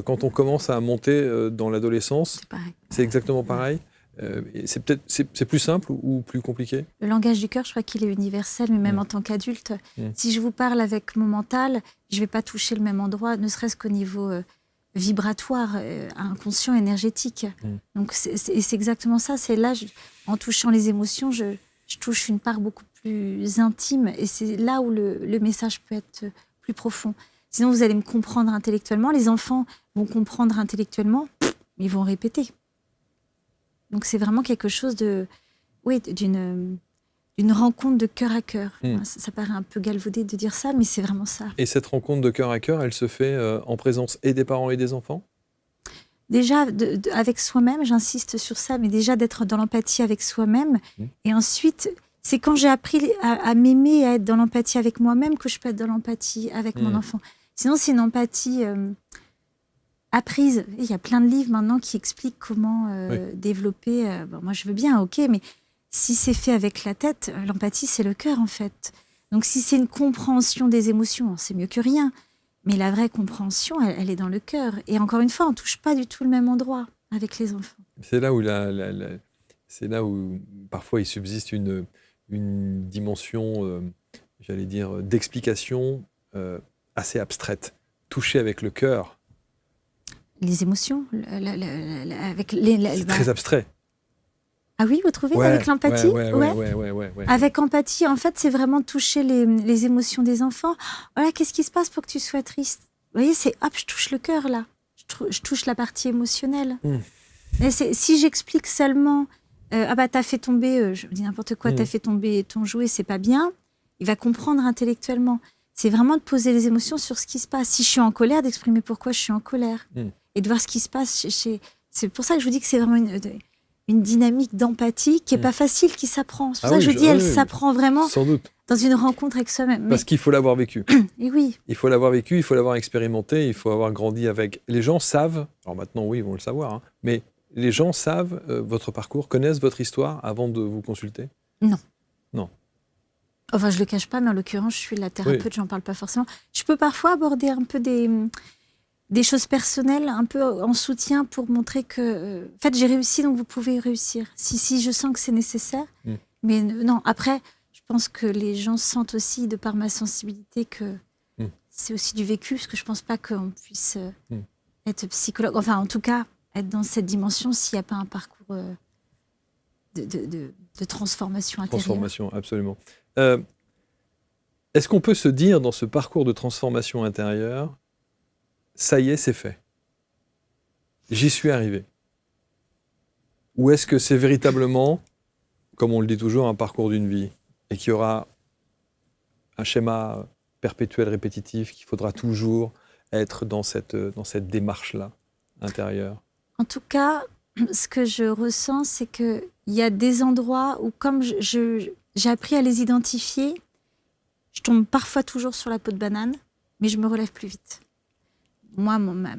quand on commence à monter dans l'adolescence, c'est exactement pareil. C'est plus simple ou plus compliqué? Le langage du cœur, je crois qu'il est universel, mais même en tant qu'adulte, si je vous parle avec mon mental, je ne vais pas toucher le même endroit, ne serait-ce qu'au niveau vibratoire, inconscient, énergétique. Donc c'est exactement ça. C'est là, en touchant les émotions, je touche une part beaucoup plus intime, et c'est là où le message peut être plus profond. Sinon, vous allez me comprendre intellectuellement. Les enfants vont comprendre intellectuellement, mais ils vont répéter. Donc c'est vraiment quelque chose d'une rencontre de cœur à cœur. Ça paraît un peu galvaudé de dire ça, mais c'est vraiment ça. Et cette rencontre de cœur à cœur, elle se fait en présence et des parents et des enfants? Déjà, avec soi-même, j'insiste sur ça, mais déjà d'être dans l'empathie avec soi-même. Et ensuite, c'est quand j'ai appris à m'aimer, à être dans l'empathie avec moi-même, que je peux être dans l'empathie avec mon enfant. Sinon, c'est une empathie... apprise. Il y a plein de livres maintenant qui expliquent comment développer. Moi, je veux bien, ok, mais si c'est fait avec la tête, l'empathie, c'est le cœur, en fait. Donc, si c'est une compréhension des émotions, c'est mieux que rien. Mais la vraie compréhension, elle est dans le cœur. Et encore une fois, on ne touche pas du tout le même endroit avec les enfants. C'est là où, c'est là où parfois il subsiste une dimension, j'allais dire, d'explication assez abstraite. Toucher avec le cœur. Les émotions, c'est très abstrait. Ah oui, vous trouvez, avec l'empathie? Ouais. Avec empathie, en fait, c'est vraiment toucher les émotions des enfants. Voilà, qu'est-ce qui se passe pour que tu sois triste? Vous voyez, c'est hop, je touche le cœur, là. Je touche la partie émotionnelle. Et si j'explique seulement, ah bah, t'as fait tomber, je dis n'importe quoi, t'as fait tomber ton jouet, c'est pas bien, il va comprendre intellectuellement. C'est vraiment de poser les émotions sur ce qui se passe. Si je suis en colère, d'exprimer pourquoi je suis en colère. Et de voir ce qui se passe. C'est pour ça que je vous dis que c'est vraiment une dynamique d'empathie qui n'est pas facile, qui s'apprend. C'est pour ça que je vous dis, elle s'apprend vraiment sans doute. Dans une rencontre avec soi-même. Parce qu'il faut l'avoir vécu. Et oui. Il faut l'avoir vécu, il faut l'avoir expérimenté, il faut avoir grandi avec. Les gens savent, alors maintenant oui, ils vont le savoir, mais les gens savent votre parcours, connaissent votre histoire avant de vous consulter? Non. Non. Enfin, je ne le cache pas, mais en l'occurrence, je suis la thérapeute, j'en parle pas forcément. Je peux parfois aborder un peu des choses personnelles, un peu en soutien pour montrer que, en fait, j'ai réussi, donc vous pouvez réussir. Si je sens que c'est nécessaire. Mais non, après, je pense que les gens sentent aussi, de par ma sensibilité, que c'est aussi du vécu, parce que je pense pas qu'on puisse être psychologue. Enfin, en tout cas, être dans cette dimension s'il n'y a pas un parcours de transformation intérieure. Transformation, absolument. Est-ce qu'on peut se dire, dans ce parcours de transformation intérieure, ça y est, c'est fait. J'y suis arrivé. Ou est-ce que c'est véritablement, comme on le dit toujours, un parcours d'une vie et qu'il y aura un schéma perpétuel, répétitif, qu'il faudra toujours être dans cette démarche-là, intérieur? En tout cas, ce que je ressens, c'est qu'il y a des endroits où, comme j'ai appris à les identifier, je tombe parfois toujours sur la peau de banane, mais je me relève plus vite. Moi, ma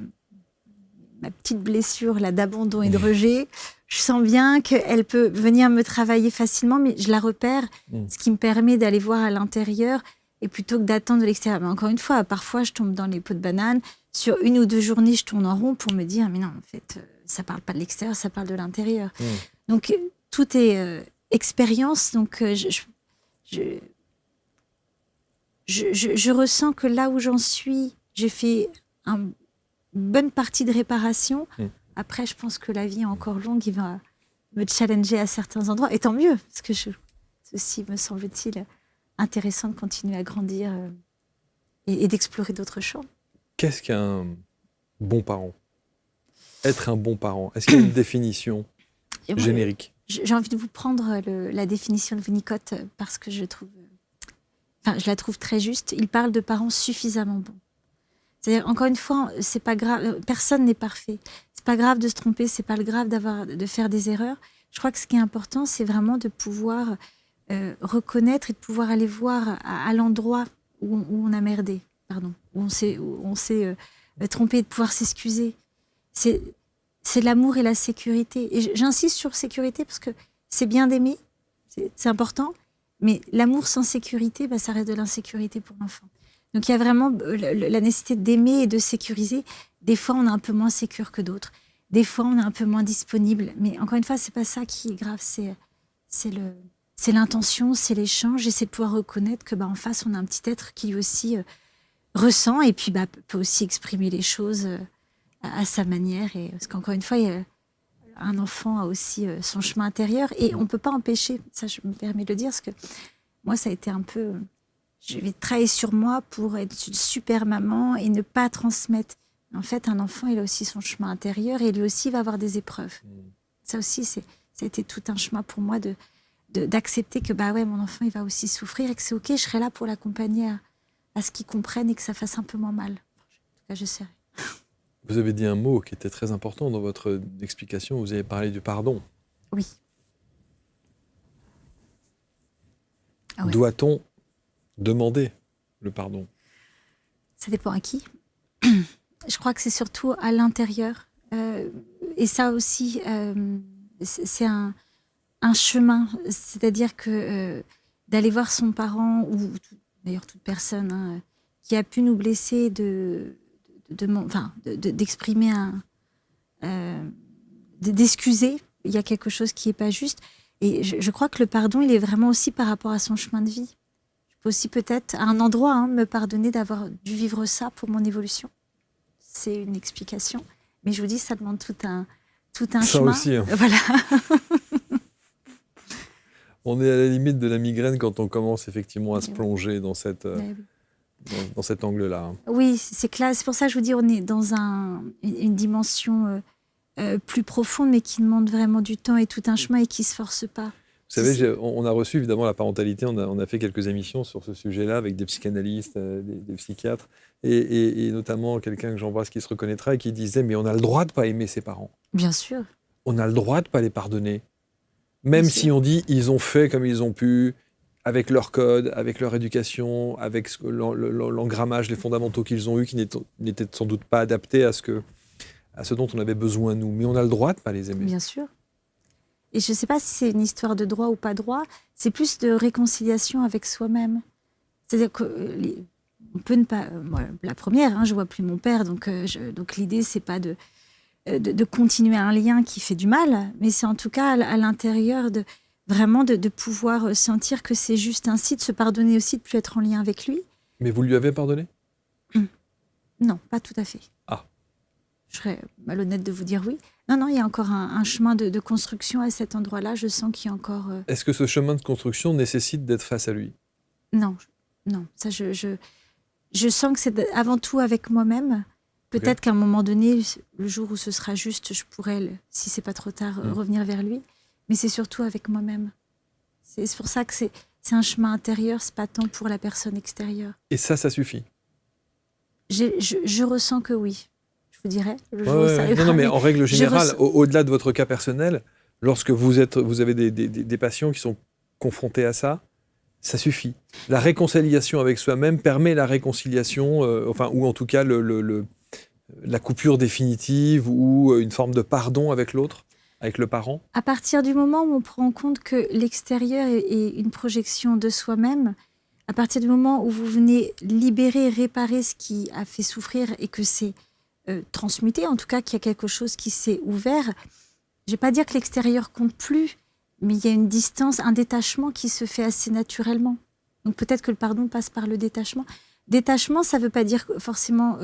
petite blessure là, d'abandon et de rejet, je sens bien qu'elle peut venir me travailler facilement, mais je la repère, ce qui me permet d'aller voir à l'intérieur et plutôt que d'attendre de l'extérieur. Mais encore une fois, parfois, je tombe dans les peaux de banane. Sur 1 ou 2 journées, je tourne en rond pour me dire, mais non, en fait, ça parle pas de l'extérieur, ça parle de l'intérieur. Donc, tout est expérience. Donc, je ressens que là où j'en suis, j'ai fait une bonne partie de réparation. Après, je pense que la vie est encore longue. Il va me challenger à certains endroits. Et tant mieux, parce que ceci me semble-t-il intéressant de continuer à grandir et d'explorer d'autres champs. Qu'est-ce qu'un bon parent? Être un bon parent, est-ce qu'il y a une définition générique? J'ai envie de vous prendre la définition de Winnicott parce que je la trouve très juste. Il parle de parents suffisamment bons. C'est-à-dire, encore une fois, c'est pas grave, personne n'est parfait. C'est pas grave de se tromper, c'est pas grave de faire des erreurs. Je crois que ce qui est important, c'est vraiment de pouvoir reconnaître et de pouvoir aller voir à l'endroit où on a merdé, où on s'est trompé, de pouvoir s'excuser. C'est l'amour et la sécurité. Et j'insiste sur sécurité parce que c'est bien d'aimer, c'est important, mais l'amour sans sécurité, ça reste de l'insécurité pour l'enfant. Donc il y a vraiment la nécessité d'aimer et de sécuriser. Des fois, on est un peu moins sécure que d'autres. Des fois, on est un peu moins disponible. Mais encore une fois, c'est pas ça qui est grave. C'est l'intention, c'est l'échange, et c'est de pouvoir reconnaître que en face, on a un petit être qui lui aussi ressent et puis peut aussi exprimer les choses à sa manière. Parce qu'encore une fois, un enfant a aussi son chemin intérieur et on ne peut pas empêcher, ça je me permets de le dire, parce que moi, ça a été un peu... Je vais travailler sur moi pour être une super maman et ne pas transmettre. En fait, un enfant, il a aussi son chemin intérieur et lui aussi va avoir des épreuves. Ça aussi, ça a été tout un chemin pour moi d'accepter que mon enfant, il va aussi souffrir et que c'est OK, je serai là pour l'accompagner à ce qu'il comprenne et que ça fasse un peu moins mal. En tout cas, j'essaierai. Vous avez dit un mot qui était très important dans votre explication. Vous avez parlé du pardon. Oui. Ah ouais. Doit-on demander le pardon? Ça dépend à qui. Je crois que c'est surtout à l'intérieur. Et ça aussi, c'est un chemin. C'est-à-dire que d'aller voir son parent, ou d'ailleurs toute personne qui a pu nous blesser, d'exprimer d'excuser, il y a quelque chose qui n'est pas juste. Et je crois que le pardon, il est vraiment aussi par rapport à son chemin de vie. Je peux aussi peut-être, à un endroit, me pardonner d'avoir dû vivre ça pour mon évolution. C'est une explication. Mais je vous dis, ça demande tout un ça chemin. Aussi, hein. Voilà. On est à la limite de la migraine quand on commence effectivement à se plonger dans cet angle-là. Oui, c'est clair. C'est pour ça que je vous dis, on est dans une dimension plus profonde, mais qui demande vraiment du temps et tout un chemin et qui ne se force pas. Vous savez, on a reçu évidemment la parentalité, on a fait quelques émissions sur ce sujet-là avec des psychanalystes, des psychiatres, et notamment quelqu'un que j'embrasse qui se reconnaîtra et qui disait « mais on a le droit de ne pas aimer ses parents ». Bien sûr. On a le droit de ne pas les pardonner. Même si on dit « ils ont fait comme ils ont pu », avec leur code, avec leur éducation, avec l'engrammage, les fondamentaux qu'ils ont eus, qui n'étaient sans doute pas adaptés à ce dont on avait besoin nous. Mais on a le droit de ne pas les aimer. Bien sûr. Et je ne sais pas si c'est une histoire de droit ou pas droit, c'est plus de réconciliation avec soi-même. C'est-à-dire qu'on peut ne pas... moi, la première, je ne vois plus mon père, donc l'idée, ce n'est pas de continuer un lien qui fait du mal, mais c'est en tout cas à l'intérieur vraiment de pouvoir sentir que c'est juste ainsi, de se pardonner aussi, de ne plus être en lien avec lui. Mais vous lui avez pardonné? Non, pas tout à fait. Ah. Je serais malhonnête de vous dire oui. Non, il y a encore un chemin de construction à cet endroit-là. Je sens qu'il y a encore... Est-ce que ce chemin de construction nécessite d'être face à lui? Non. Ça, je sens que c'est avant tout avec moi-même. Peut-être qu'à un moment donné, le jour où ce sera juste, je pourrais, si c'est pas trop tard, revenir vers lui. Mais c'est surtout avec moi-même. C'est pour ça que c'est un chemin intérieur, c'est pas tant pour la personne extérieure. Et ça suffit? Je ressens que oui. Je vous dirai le Ouais, jour où ça ouais. arrivera. Non, mais en règle générale, reçois- au-delà de votre cas personnel, lorsque vous avez des patients qui sont confrontés à ça, ça suffit. La réconciliation avec soi-même permet la réconciliation, ou en tout cas la coupure définitive ou une forme de pardon avec l'autre, avec le parent. À partir du moment où on prend en compte que l'extérieur est une projection de soi-même, à partir du moment où vous venez libérer, réparer ce qui a fait souffrir et que c'est transmuté, en tout cas qu'il y a quelque chose qui s'est ouvert, je ne vais pas dire que l'extérieur compte plus, mais il y a une distance, un détachement qui se fait assez naturellement. Donc peut-être que le pardon passe par le détachement. Détachement, ça ne veut pas dire forcément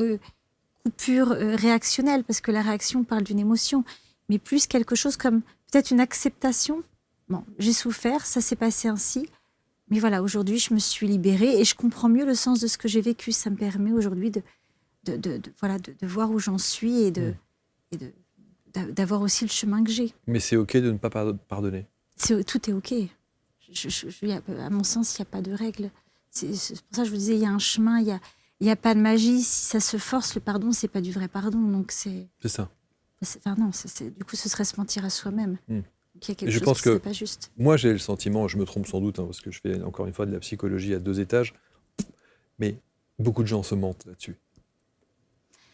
coupure réactionnelle, parce que la réaction parle d'une émotion, mais plus quelque chose comme peut-être une acceptation. Bon, j'ai souffert, ça s'est passé ainsi, mais voilà, aujourd'hui, je me suis libérée et je comprends mieux le sens de ce que j'ai vécu. Ça me permet aujourd'hui de voir où j'en suis et d'avoir aussi le chemin que j'ai. Mais c'est OK de ne pas pardonner. Tout est OK. À mon sens, il n'y a pas de règle. C'est pour ça que je vous disais, il y a un chemin, il n'y a pas de magie. Si ça se force, le pardon, ce n'est pas du vrai pardon. Donc c'est ça. Du coup, ce serait se mentir à soi-même. Donc, il y a quelque je chose pense qui que serait pas juste. Moi, j'ai le sentiment, je me trompe sans doute, parce que je fais encore une fois de la psychologie à 2 étages, mais beaucoup de gens se mentent là-dessus.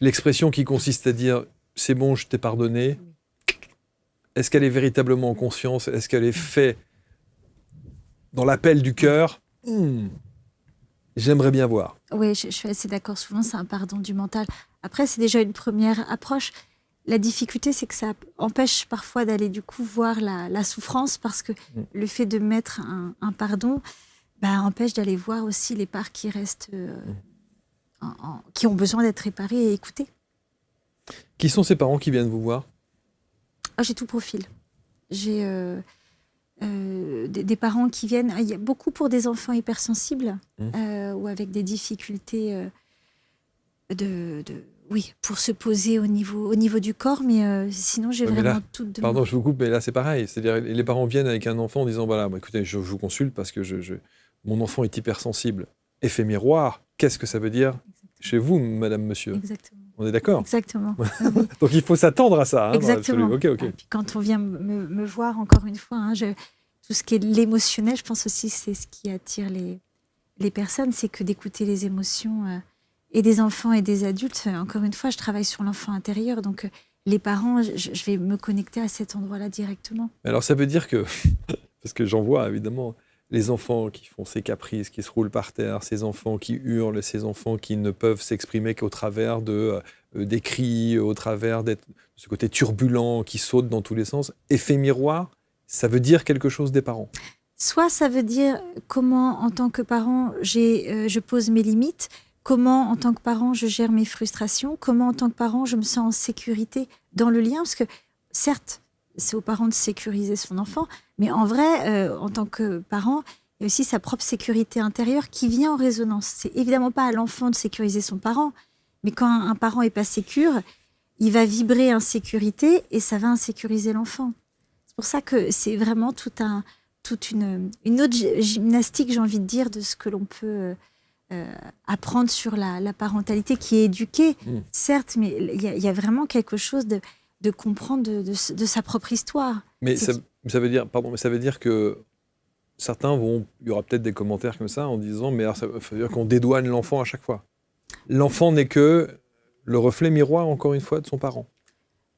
L'expression qui consiste à dire « c'est bon, je t'ai pardonné », est-ce qu'elle est véritablement en conscience? Est-ce qu'elle est faite dans l'appel du cœur? J'aimerais bien voir. Oui, je suis assez d'accord. Souvent, c'est un pardon du mental. Après, c'est déjà une première approche. La difficulté, c'est que ça empêche parfois d'aller du coup voir la souffrance, parce que le fait de mettre un pardon empêche d'aller voir aussi les parts qui restent, qui ont besoin d'être réparées et écoutées. Qui sont ces parents qui viennent vous voir? J'ai tout profil. J'ai des parents qui viennent. Il y a beaucoup pour des enfants hypersensibles ou avec des difficultés pour se poser au niveau du corps, mais sinon j'ai vraiment tout de... Pardon, je vous coupe, mais là c'est pareil. C'est-à-dire les parents viennent avec un enfant en disant voilà, écoutez, je vous consulte parce que mon enfant est hypersensible. Effet miroir, qu'est-ce que ça veut dire chez vous, madame, monsieur? Exactement. On est d'accord? Exactement. Donc il faut s'attendre à ça. Exactement. Ok. Et puis quand on vient me voir, encore une fois, tout ce qui est l'émotionnel, je pense aussi que c'est ce qui attire les personnes, c'est que d'écouter les émotions et des enfants et des adultes. Encore une fois, je travaille sur l'enfant intérieur, donc les parents, je vais me connecter à cet endroit-là directement. Alors ça veut dire que, parce que j'en vois évidemment, les enfants qui font ces caprices, qui se roulent par terre, ces enfants qui hurlent, ces enfants qui ne peuvent s'exprimer qu'au travers des cris, au travers de ce côté turbulent qui saute dans tous les sens. Effet miroir, ça veut dire quelque chose des parents. Soit ça veut dire comment, en tant que parent, je pose mes limites, comment, en tant que parent, je gère mes frustrations, comment, en tant que parent, je me sens en sécurité dans le lien, parce que, certes, c'est aux parents de sécuriser son enfant, mais en vrai, en tant que parent, il y a aussi sa propre sécurité intérieure qui vient en résonance. C'est évidemment pas à l'enfant de sécuriser son parent, mais quand un parent est pas sécure, il va vibrer insécurité et ça va insécuriser l'enfant. C'est pour ça que c'est vraiment toute une autre gymnastique, j'ai envie de dire, de ce que l'on peut apprendre sur la parentalité qui est éduquée, certes, mais il y a vraiment quelque chose de comprendre de sa propre histoire. Mais ça veut dire que certains il y aura peut-être des commentaires comme ça en disant mais alors ça veut dire qu'on dédouane l'enfant à chaque fois. L'enfant n'est que le reflet miroir, encore une fois, de son parent.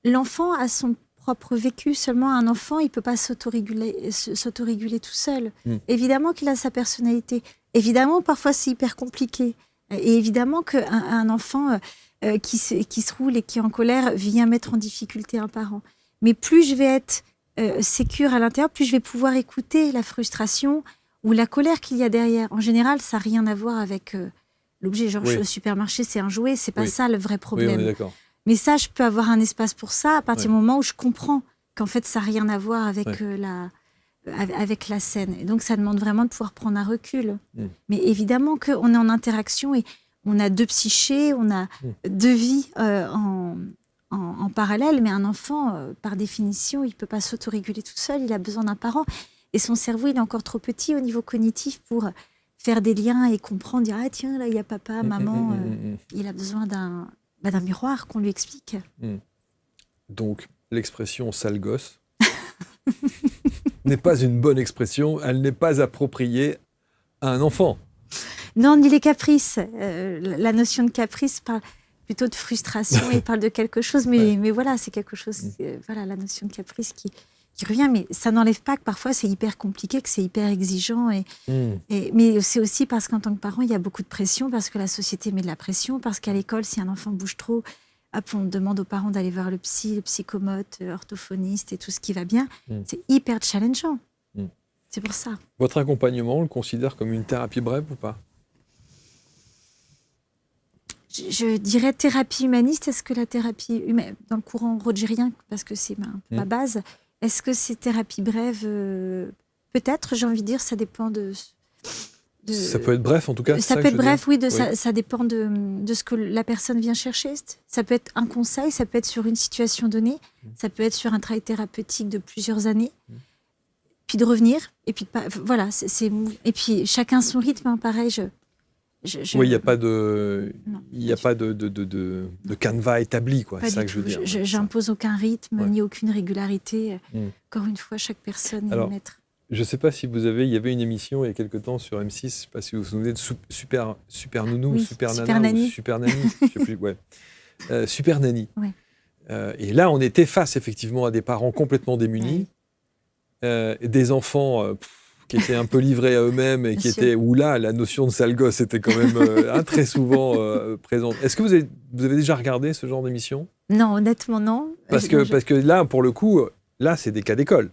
L'enfant a son propre vécu. Seulement, un enfant, il ne peut pas s'autoréguler tout seul. Évidemment qu'il a sa personnalité. Évidemment, parfois, c'est hyper compliqué. Et évidemment qu'un enfant qui se roule et qui est en colère vient mettre en difficulté un parent. Mais plus je vais être sécure à l'intérieur, plus je vais pouvoir écouter la frustration ou la colère qu'il y a derrière. En général, ça n'a rien à voir avec l'objet. Genre, je suis au supermarché, c'est un jouet, c'est pas ça le vrai problème. Oui, on est d'accord. Mais ça, je peux avoir un espace pour ça à partir du moment où je comprends qu'en fait, ça n'a rien à voir avec, avec la scène. Et donc, ça demande vraiment de pouvoir prendre un recul. Mais évidemment qu'on est en interaction et on a 2 psychés, on a 2 vies en parallèle. Mais un enfant, par définition, il ne peut pas s'autoréguler tout seul. Il a besoin d'un parent. Et son cerveau, il est encore trop petit au niveau cognitif pour faire des liens et comprendre, dire « Ah tiens, là, il y a papa, maman. Il a besoin d'un miroir qu'on lui explique. Donc, l'expression « sale gosse » n'est pas une bonne expression, elle n'est pas appropriée à un enfant. Non, ni les caprices. La notion de caprice parle plutôt de frustration et parle de quelque chose, mais voilà, c'est quelque chose, voilà, la notion de caprice qui revient, mais ça n'enlève pas que parfois c'est hyper compliqué, que c'est hyper exigeant, mais c'est aussi parce qu'en tant que parent, il y a beaucoup de pression, parce que la société met de la pression, parce qu'à l'école, si un enfant bouge trop, hop, on demande aux parents d'aller voir le psychomote, orthophoniste et tout ce qui va bien. C'est hyper challengeant. C'est pour ça. Votre accompagnement, on le considère comme une thérapie brève ou pas? Je dirais thérapie humaniste. Est-ce que la thérapie humaine, dans le courant rogérien, parce que c'est ma base, est-ce que c'est thérapie brève? Peut-être, j'ai envie de dire, ça dépend de... Ça peut être bref, en tout cas. Ça peut être bref, oui. Ça dépend de ce que la personne vient chercher. Ça peut être un conseil, ça peut être sur une situation donnée, ça peut être sur un travail thérapeutique de plusieurs années, puis de revenir, et puis voilà. Et puis chacun son rythme, hein, pareil. Oui, il n'y a pas de canevas établi, quoi. C'est ça que je veux dire. J'impose aucun rythme, ni aucune régularité. Encore une fois, chaque personne est maître. Je ne sais pas si il y avait une émission il y a quelque temps sur M6, je ne sais pas si vous vous souvenez de Super Nounou, Super Nana, ou Super Nanny, je sais plus, Super Nanny. Ouais. Et là, on était face effectivement à des parents complètement démunis, des enfants qui étaient un peu livrés à eux-mêmes et où là, la notion de sale gosse était quand même très souvent présente. Est-ce que vous avez déjà regardé ce genre d'émission? Non, honnêtement, non. Parce que là, pour le coup, là, c'est des cas d'école.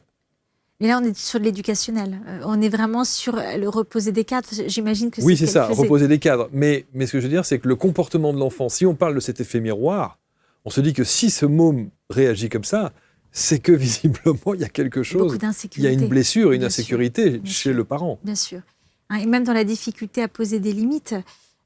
Mais là, on est sur l'éducationnel. On est vraiment sur le reposer des cadres. J'imagine que oui, c'est ça, reposer des cadres. Mais ce que je veux dire, c'est que le comportement de l'enfant, si on parle de cet effet miroir, on se dit que si ce môme réagit comme ça, c'est que visiblement, il y a quelque chose. Il y a une blessure, une insécurité chez le parent. Bien sûr. Et même dans la difficulté à poser des limites,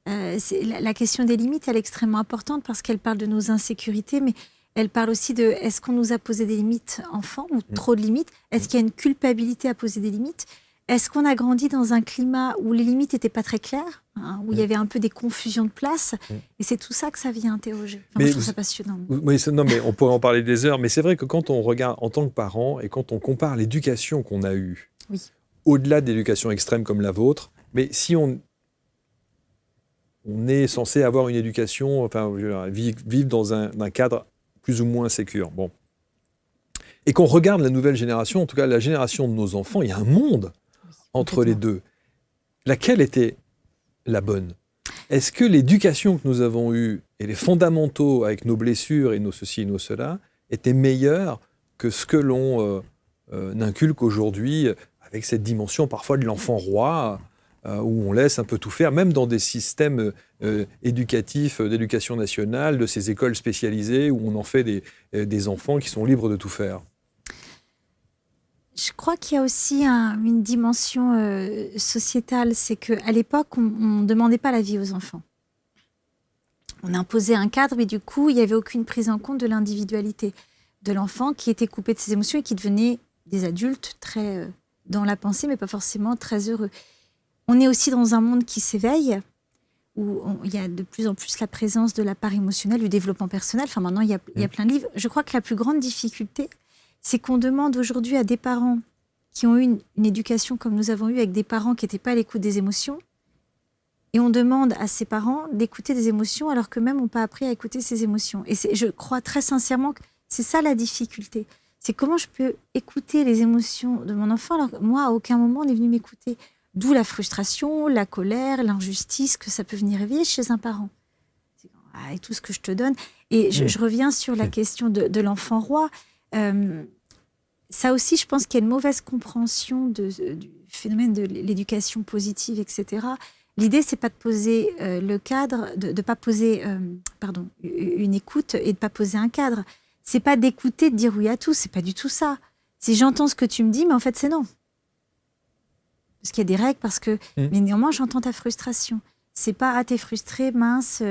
la question des limites, elle est extrêmement importante parce qu'elle parle de nos insécurités, mais elle parle aussi de est-ce qu'on nous a posé des limites enfants ou trop de limites? Est-ce qu'il y a une culpabilité à poser des limites? Est-ce qu'on a grandi dans un climat où les limites n'étaient pas très claires, où il y avait un peu des confusions de place? Et c'est tout ça que ça vient interroger. Enfin, moi, je trouve ça passionnant. Oui, non, mais on pourrait en parler des heures. Mais c'est vrai que quand on regarde en tant que parent et quand on compare l'éducation qu'on a eue, au-delà de l'éducation extrême comme la vôtre, mais si on est censé avoir une éducation, enfin, vivre dans un cadre plus ou moins sécure. Bon. Et qu'on regarde la nouvelle génération, en tout cas la génération de nos enfants, il y a un monde entre les deux. Laquelle était la bonne? Est-ce que l'éducation que nous avons eue et les fondamentaux avec nos blessures et nos ceci et nos cela étaient meilleurs que ce que l'on inculque aujourd'hui avec cette dimension parfois de l'enfant roi où on laisse un peu tout faire, même dans des systèmes éducatifs d'éducation nationale, de ces écoles spécialisées où on en fait des enfants qui sont libres de tout faire? Je crois qu'il y a aussi une dimension sociétale, c'est qu'à l'époque, on ne demandait pas la vie aux enfants. On imposait un cadre, mais du coup, il n'y avait aucune prise en compte de l'individualité de l'enfant qui était coupé de ses émotions et qui devenait des adultes très dans la pensée, mais pas forcément très heureux. On est aussi dans un monde qui s'éveille, où il y a de plus en plus la présence de la part émotionnelle, du développement personnel. Enfin, maintenant, il y a plein de livres. Je crois que la plus grande difficulté, c'est qu'on demande aujourd'hui à des parents qui ont eu une éducation comme nous avons eu, avec des parents qui n'étaient pas à l'écoute des émotions, et on demande à ces parents d'écouter des émotions alors qu'eux-mêmes n'ont pas appris à écouter ces émotions. Et je crois très sincèrement que c'est ça la difficulté. C'est comment je peux écouter les émotions de mon enfant alors que moi, à aucun moment, on est venu m'écouter. D'où la frustration, la colère, l'injustice que ça peut venir réveiller chez un parent. Et tout ce que je te donne. Et je reviens sur la question de l'enfant roi. Ça aussi, je pense qu'il y a une mauvaise compréhension du phénomène de l'éducation positive, etc. L'idée, c'est pas de poser le cadre, de pas poser une écoute et de pas poser un cadre. C'est pas d'écouter, de dire oui à tout. C'est pas du tout ça. Si j'entends ce que tu me dis, mais en fait, c'est non. Parce qu'il y a des règles, mais néanmoins, j'entends ta frustration. C'est pas, t'es frustré, mince,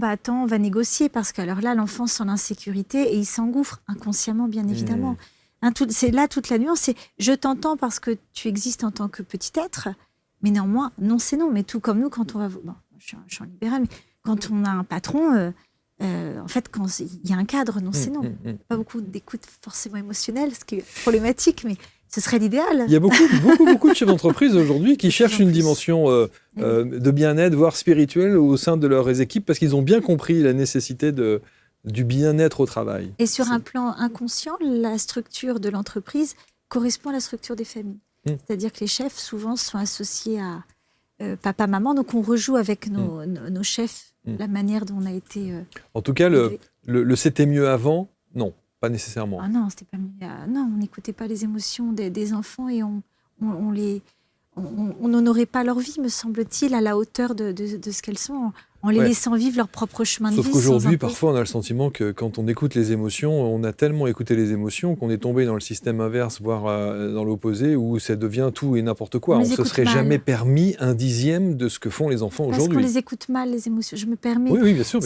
attends, on va négocier, parce que alors là, l'enfant sent l'insécurité et il s'engouffre inconsciemment, bien évidemment. C'est là toute la nuance, c'est je t'entends parce que tu existes en tant que petit être, mais néanmoins, non, c'est non. Mais tout comme nous, quand on va... Bon, je suis en libéral, mais quand on a un patron, En fait, quand il y a un cadre, non, c'est non. Pas beaucoup d'écoute forcément émotionnelle, ce qui est problématique, mais ce serait l'idéal. Il y a beaucoup de chefs d'entreprise aujourd'hui qui cherchent une dimension de bien-être, voire spirituelle, au sein de leurs équipes, parce qu'ils ont bien compris la nécessité du bien-être au travail. Et sur un plan inconscient, la structure de l'entreprise correspond à la structure des familles. C'est-à-dire que les chefs, souvent, sont associés à papa, maman. Donc, on rejoue avec nos chefs la manière dont on a été... en tout cas, le c'était mieux avant, non, pas nécessairement. Ah non, c'était pas mieux. Non, on n'écoutait pas les émotions des enfants et on n'honorait pas leur vie, me semble-t-il, à la hauteur de ce qu'elles sont, en les laissant vivre leur propre chemin de vie. Sauf qu'aujourd'hui, parfois, on a le sentiment que quand on écoute les émotions, on a tellement écouté les émotions qu'on est tombé dans le système inverse, voire dans l'opposé, où ça devient tout et n'importe quoi. On ne se serait jamais permis un dixième de ce que font les enfants aujourd'hui. Parce qu'on les écoute mal, les émotions. Je me permets. Oui, bien sûr.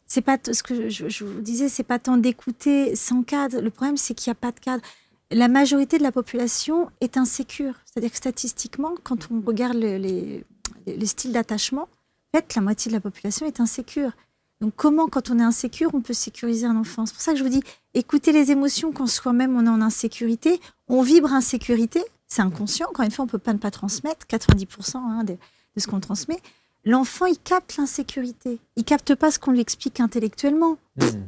C'est pas ce que je vous disais, c'est pas tant d'écouter sans cadre. Le problème, c'est qu'il n'y a pas de cadre. La majorité de la population est insécure. C'est-à-dire que statistiquement, quand on regarde les styles d'attachement, en fait, la moitié de la population est insécure. Donc comment, quand on est insécure, on peut sécuriser un enfant? C'est pour ça que je vous dis, écoutez les émotions quand soi-même on est en insécurité. On vibre insécurité, c'est inconscient. Encore une fois, on ne peut pas ne pas transmettre 90% de ce qu'on transmet. L'enfant, il capte l'insécurité. Il ne capte pas ce qu'on lui explique intellectuellement.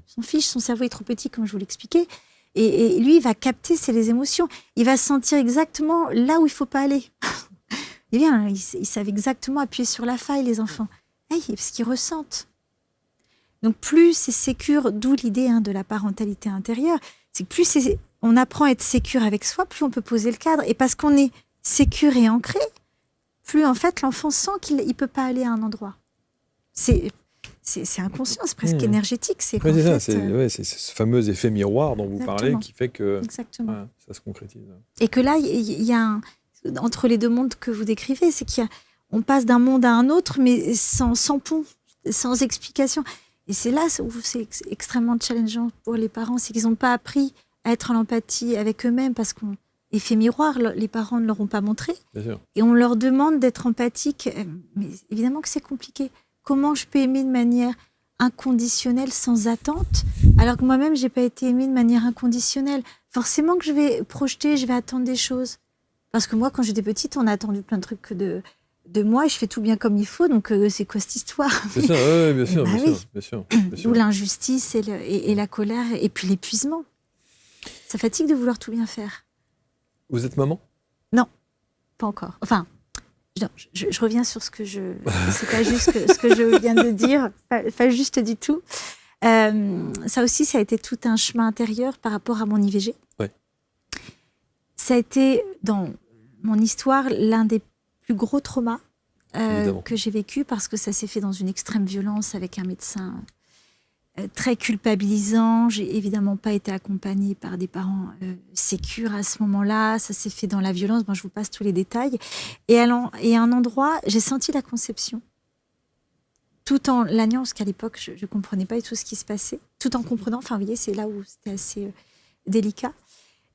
Son fiche, son cerveau est trop petit, comme je vous l'expliquais. Et lui, il va capter, c'est les émotions. Il va sentir exactement là où il ne faut pas aller. Ils savent exactement appuyer sur la faille, les enfants. Parce qu'ils ressentent. Donc plus c'est sécure, d'où l'idée de la parentalité intérieure, c'est que plus on apprend à être sécure avec soi, plus on peut poser le cadre. Et parce qu'on est sécure et ancré, plus en fait l'enfant sent qu'il ne peut pas aller à un endroit. C'est inconscient, c'est presque énergétique. C'est ce fameux effet miroir dont vous parlez qui fait que ça se concrétise. Et que là, il y a entre les deux mondes que vous décrivez, c'est qu'on passe d'un monde à un autre, mais sans pont, sans explication. Et c'est là où c'est extrêmement challengeant pour les parents, c'est qu'ils n'ont pas appris à être en empathie avec eux-mêmes parce qu'on effet miroir, les parents ne leur ont pas montré. Bien sûr. Et on leur demande d'être empathique. Mais évidemment que c'est compliqué. Comment je peux aimer de manière inconditionnelle, sans attente, alors que moi-même, je n'ai pas été aimée de manière inconditionnelle? Forcément que je vais projeter, je vais attendre des choses. Parce que moi, quand j'étais petite, on a attendu plein de trucs de moi et je fais tout bien comme il faut. Donc, c'est quoi cette histoire? C'est ça, bien sûr. D'où l'injustice et la colère et puis l'épuisement. Ça fatigue de vouloir tout bien faire. Vous êtes maman? Non, pas encore. Enfin, je reviens sur ce que c'est pas juste ce que je viens de dire, pas juste du tout. Ça aussi, ça a été tout un chemin intérieur par rapport à mon IVG. Ouais. Ça a été, dans mon histoire, l'un des plus gros traumas que j'ai vécu parce que ça s'est fait dans une extrême violence avec un médecin très culpabilisant. J'ai évidemment pas été accompagnée par des parents sécures à ce moment-là. Ça s'est fait dans la violence. Je vous passe tous les détails. Et à un endroit, j'ai senti la conception. Tout en l'aniant, parce qu'à l'époque, je ne comprenais pas tout ce qui se passait. Tout en comprenant. Enfin, vous voyez, c'est là où c'était assez délicat.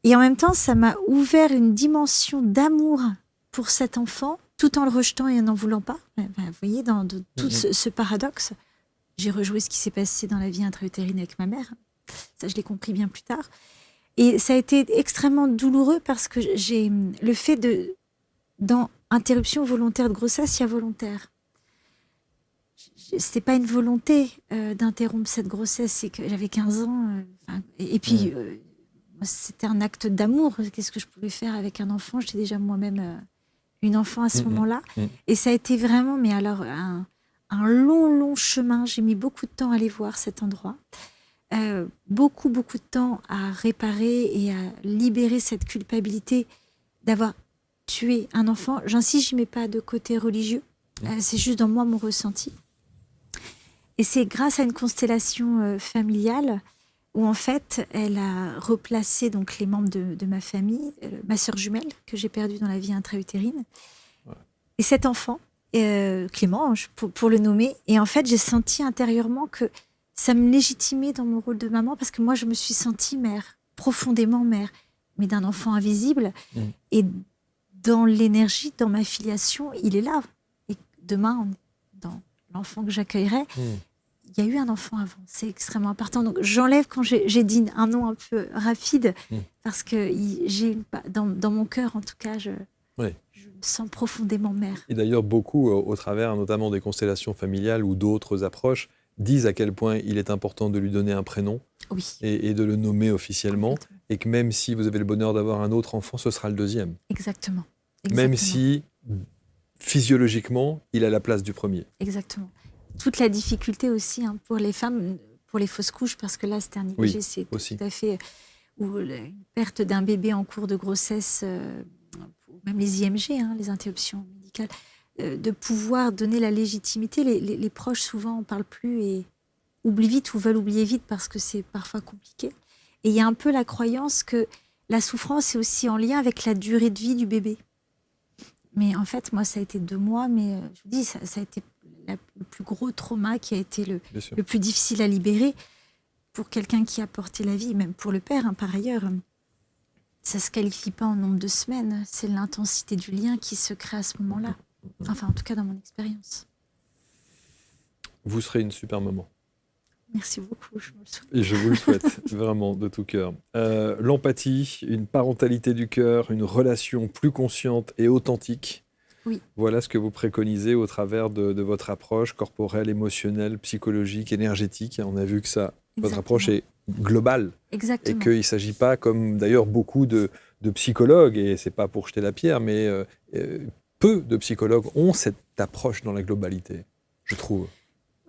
Et en même temps, ça m'a ouvert une dimension d'amour pour cet enfant, tout en le rejetant et en n'en voulant pas. Vous voyez, dans tout ce paradoxe. J'ai rejoué ce qui s'est passé dans la vie intra-utérine avec ma mère. Ça, je l'ai compris bien plus tard. Et ça a été extrêmement douloureux parce que j'ai le fait dans interruption volontaire de grossesse, il y a volontaire. C'était pas une volonté d'interrompre cette grossesse, c'est que j'avais 15 ans. Et puis, c'était un acte d'amour. Qu'est-ce que je pouvais faire avec un enfant? J'étais déjà moi-même une enfant à ce moment-là. Et ça a été vraiment, mais alors, un long chemin. J'ai mis beaucoup de temps à aller voir cet endroit. Beaucoup de temps à réparer et à libérer cette culpabilité d'avoir tué un enfant. J'insiste, je ne mets pas de côté religieux. C'est juste dans moi mon ressenti. Et c'est grâce à une constellation familiale où en fait, elle a replacé donc les membres de ma famille, ma sœur jumelle que j'ai perdue dans la vie intra-utérine. Ouais. Et cet enfant, Clément, pour le nommer. Et en fait, j'ai senti intérieurement que ça me légitimait dans mon rôle de maman parce que moi, je me suis sentie mère, profondément mère, mais d'un enfant invisible. Et dans l'énergie, dans ma filiation, il est là. Et demain, dans l'enfant que j'accueillerai, il y a eu un enfant avant. C'est extrêmement important. Donc, j'enlève quand j'ai dit un nom un peu rapide, parce que dans mon cœur, en tout cas, je me sens profondément mère. Et d'ailleurs, beaucoup, au travers notamment des constellations familiales ou d'autres approches, disent à quel point il est important de lui donner un prénom et de le nommer officiellement. Et que même si vous avez le bonheur d'avoir un autre enfant, ce sera le deuxième. Exactement. Même si, physiologiquement, il a la place du premier. Exactement. Toute la difficulté aussi pour les femmes, pour les fausses couches, parce que là, c'était un IVG, c'est aussi. Tout à fait... Ou la perte d'un bébé en cours de grossesse, même les IMG, les interruptions médicales, de pouvoir donner la légitimité. Les proches, souvent, n'en parlent plus et oublient vite ou veulent oublier vite parce que c'est parfois compliqué. Et il y a un peu la croyance que la souffrance est aussi en lien avec la durée de vie du bébé. Mais en fait, moi, ça a été 2 mois, mais je vous dis, ça a été le plus gros trauma qui a été le plus difficile à libérer pour quelqu'un qui a porté la vie, même pour le père, par ailleurs. Ça ne se qualifie pas en nombre de semaines, c'est l'intensité du lien qui se crée à ce moment-là. Enfin, en tout cas, dans mon expérience. Vous serez une super maman. Merci beaucoup, je vous le souhaite. Et je vous le souhaite, vraiment, de tout cœur. L'empathie, une parentalité du cœur, une relation plus consciente et authentique. Oui. Voilà ce que vous préconisez au travers de votre approche corporelle, émotionnelle, psychologique, énergétique. On a vu que ça, votre approche est globale. Exactement. Et qu'il ne s'agit pas, comme d'ailleurs beaucoup de psychologues, et ce n'est pas pour jeter la pierre, mais peu de psychologues ont cette approche dans la globalité, je trouve.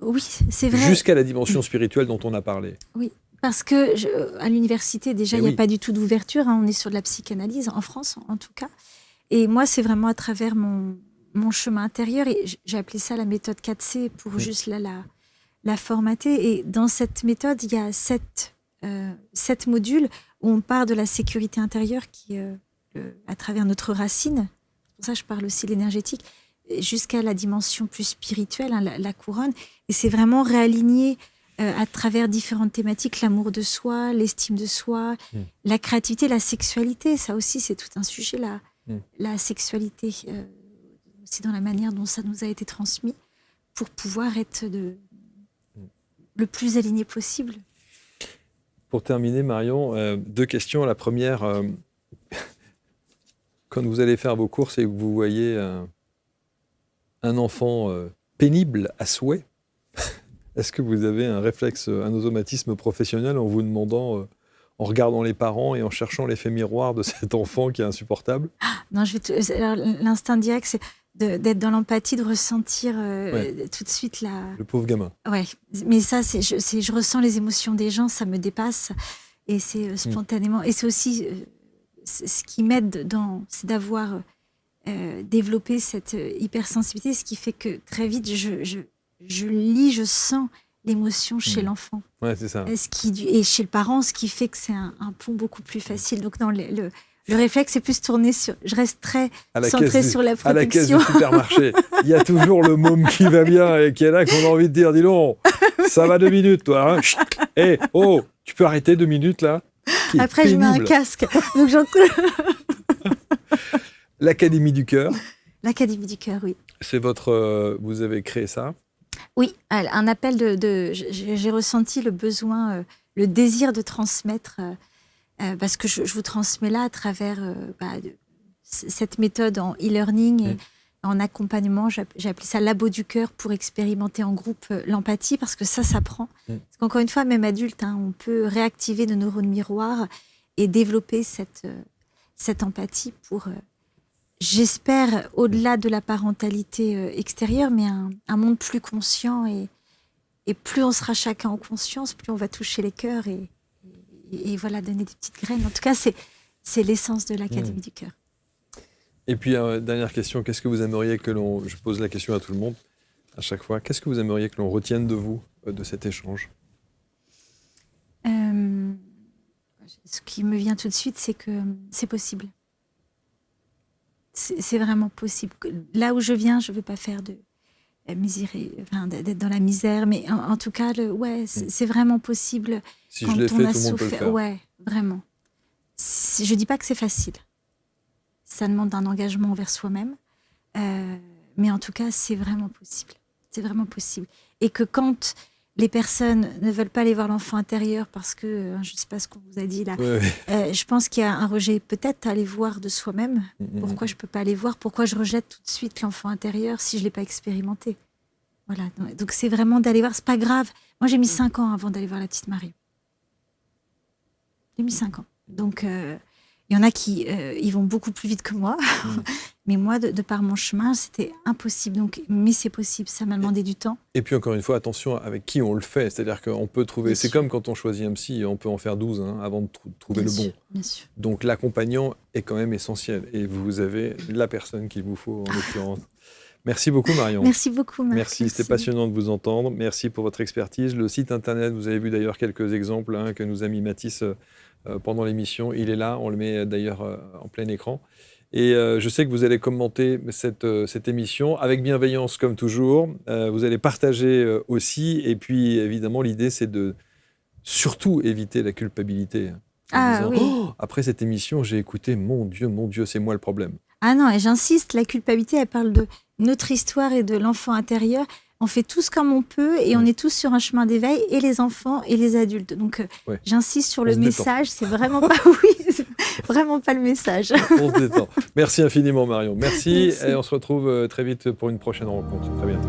Oui, c'est vrai. Jusqu'à la dimension spirituelle dont on a parlé. Oui, parce que à l'université, déjà, il n'y a pas du tout d'ouverture. On est sur de la psychanalyse, en France en tout cas. Et moi, c'est vraiment à travers mon chemin intérieur. Et j'ai appelé ça la méthode 4C pour juste la formater. Et dans cette méthode, il y a 7 modules où on part de la sécurité intérieure qui, à travers notre racine, pour ça je parle aussi de l'énergétique, jusqu'à la dimension plus spirituelle, la couronne. Et c'est vraiment réaligner à travers différentes thématiques, l'amour de soi, l'estime de soi, la créativité, la sexualité. Ça aussi, c'est tout un sujet, la sexualité, aussi dans la manière dont ça nous a été transmis, pour pouvoir être le plus aligné possible. Pour terminer, Marion, 2 questions. La première, quand vous allez faire vos courses et que vous voyez un enfant pénible à souhait, est-ce que vous avez un réflexe, un automatisme professionnel en vous demandant, en regardant les parents et en cherchant l'effet miroir de cet enfant qui est insupportable ? Non, l'instinct direct, c'est d'être dans l'empathie, de ressentir tout de suite le pauvre gamin. Ouais, mais ça, je ressens les émotions des gens, ça me dépasse et c'est spontanément. Et c'est aussi ce qui m'aide c'est d'avoir développé cette hypersensibilité, ce qui fait que très vite, je lis, je sens l'émotion chez l'enfant. Ouais, c'est ça. Et chez le parent, ce qui fait que c'est un pont beaucoup plus facile. Donc, non, le réflexe est plus tourné sur... Je reste très centrée sur la protection. À la caisse du supermarché, il y a toujours le môme qui va bien et qui est là, qu'on a envie de dire, dis donc, ça va 2 minutes, toi. Hé, oh, tu peux arrêter 2 minutes, là ? Après, je mets un casque. Donc, L'Académie du Cœur. L'Académie du Cœur, oui. C'est votre... vous avez créé ça ? Oui, un appel j'ai ressenti le besoin, le désir de transmettre, parce que je vous transmets là à travers cette méthode en e-learning et en accompagnement. J'ai appelé ça Labo du Cœur pour expérimenter en groupe l'empathie, parce que ça s'apprend. Parce qu'encore une fois, même adulte, on peut réactiver nos neurones miroirs et développer cette empathie pour... J'espère, au-delà de la parentalité extérieure, mais un monde plus conscient. Et plus on sera chacun en conscience, plus on va toucher les cœurs et voilà, donner des petites graines. En tout cas, c'est l'essence de l'Académie du Cœur. Et puis, dernière question, qu'est-ce que vous aimeriez que l'on... Je pose la question à tout le monde, à chaque fois. Qu'est-ce que vous aimeriez que l'on retienne de vous, de cet échange ? Ce qui me vient tout de suite, c'est que c'est possible. C'est vraiment possible. Là où je viens, je ne veux pas faire de d'être dans la misère, mais en tout cas, c'est vraiment possible. Si je l'ai fait, tout le monde peut le faire. Ouais, vraiment. Je ne dis pas que c'est facile. Ça demande un engagement envers soi-même, mais en tout cas, c'est vraiment possible. C'est vraiment possible. Et que quand les personnes ne veulent pas aller voir l'enfant intérieur parce que, je ne sais pas ce qu'on vous a dit là, je pense qu'il y a un rejet peut-être à aller voir de soi-même. Pourquoi je ne peux pas aller voir? Pourquoi je rejette tout de suite l'enfant intérieur si je ne l'ai pas expérimenté? Voilà. Donc c'est vraiment d'aller voir, c'est pas grave. Moi j'ai mis 5 ans avant d'aller voir la petite Marie. J'ai mis 5 ans. Donc il y en a qui ils vont beaucoup plus vite que moi. Mais moi, de par mon chemin, c'était impossible. Mais c'est possible, ça m'a demandé du temps. Et puis encore une fois, attention avec qui on le fait. C'est-à-dire qu'on peut trouver... C'est comme quand on choisit un psy, on peut en faire 12 avant de trouver le bon. Bien sûr. Donc l'accompagnant est quand même essentiel. Et vous avez la personne qu'il vous faut en l'occurrence. Merci beaucoup Marion. Merci beaucoup Marc. Merci, c'était passionnant de vous entendre. Merci pour votre expertise. Le site internet, vous avez vu d'ailleurs quelques exemples que nous a mis Mathis pendant l'émission. Il est là, on le met d'ailleurs en plein écran. Et je sais que vous allez commenter cette émission avec bienveillance comme toujours. Vous allez partager aussi. Et puis évidemment, l'idée c'est de surtout éviter la culpabilité. Ah oui. Après cette émission, j'ai écouté, mon Dieu, c'est moi le problème. Ah non, et j'insiste, la culpabilité, elle parle de notre histoire et de l'enfant intérieur. On fait tous comme on peut et on est tous sur un chemin d'éveil, et les enfants et les adultes. Donc, j'insiste sur le message, c'est vraiment pas, c'est vraiment pas le message. On se détend. Merci infiniment, Marion. Merci. Et on se retrouve très vite pour une prochaine rencontre. Très bientôt.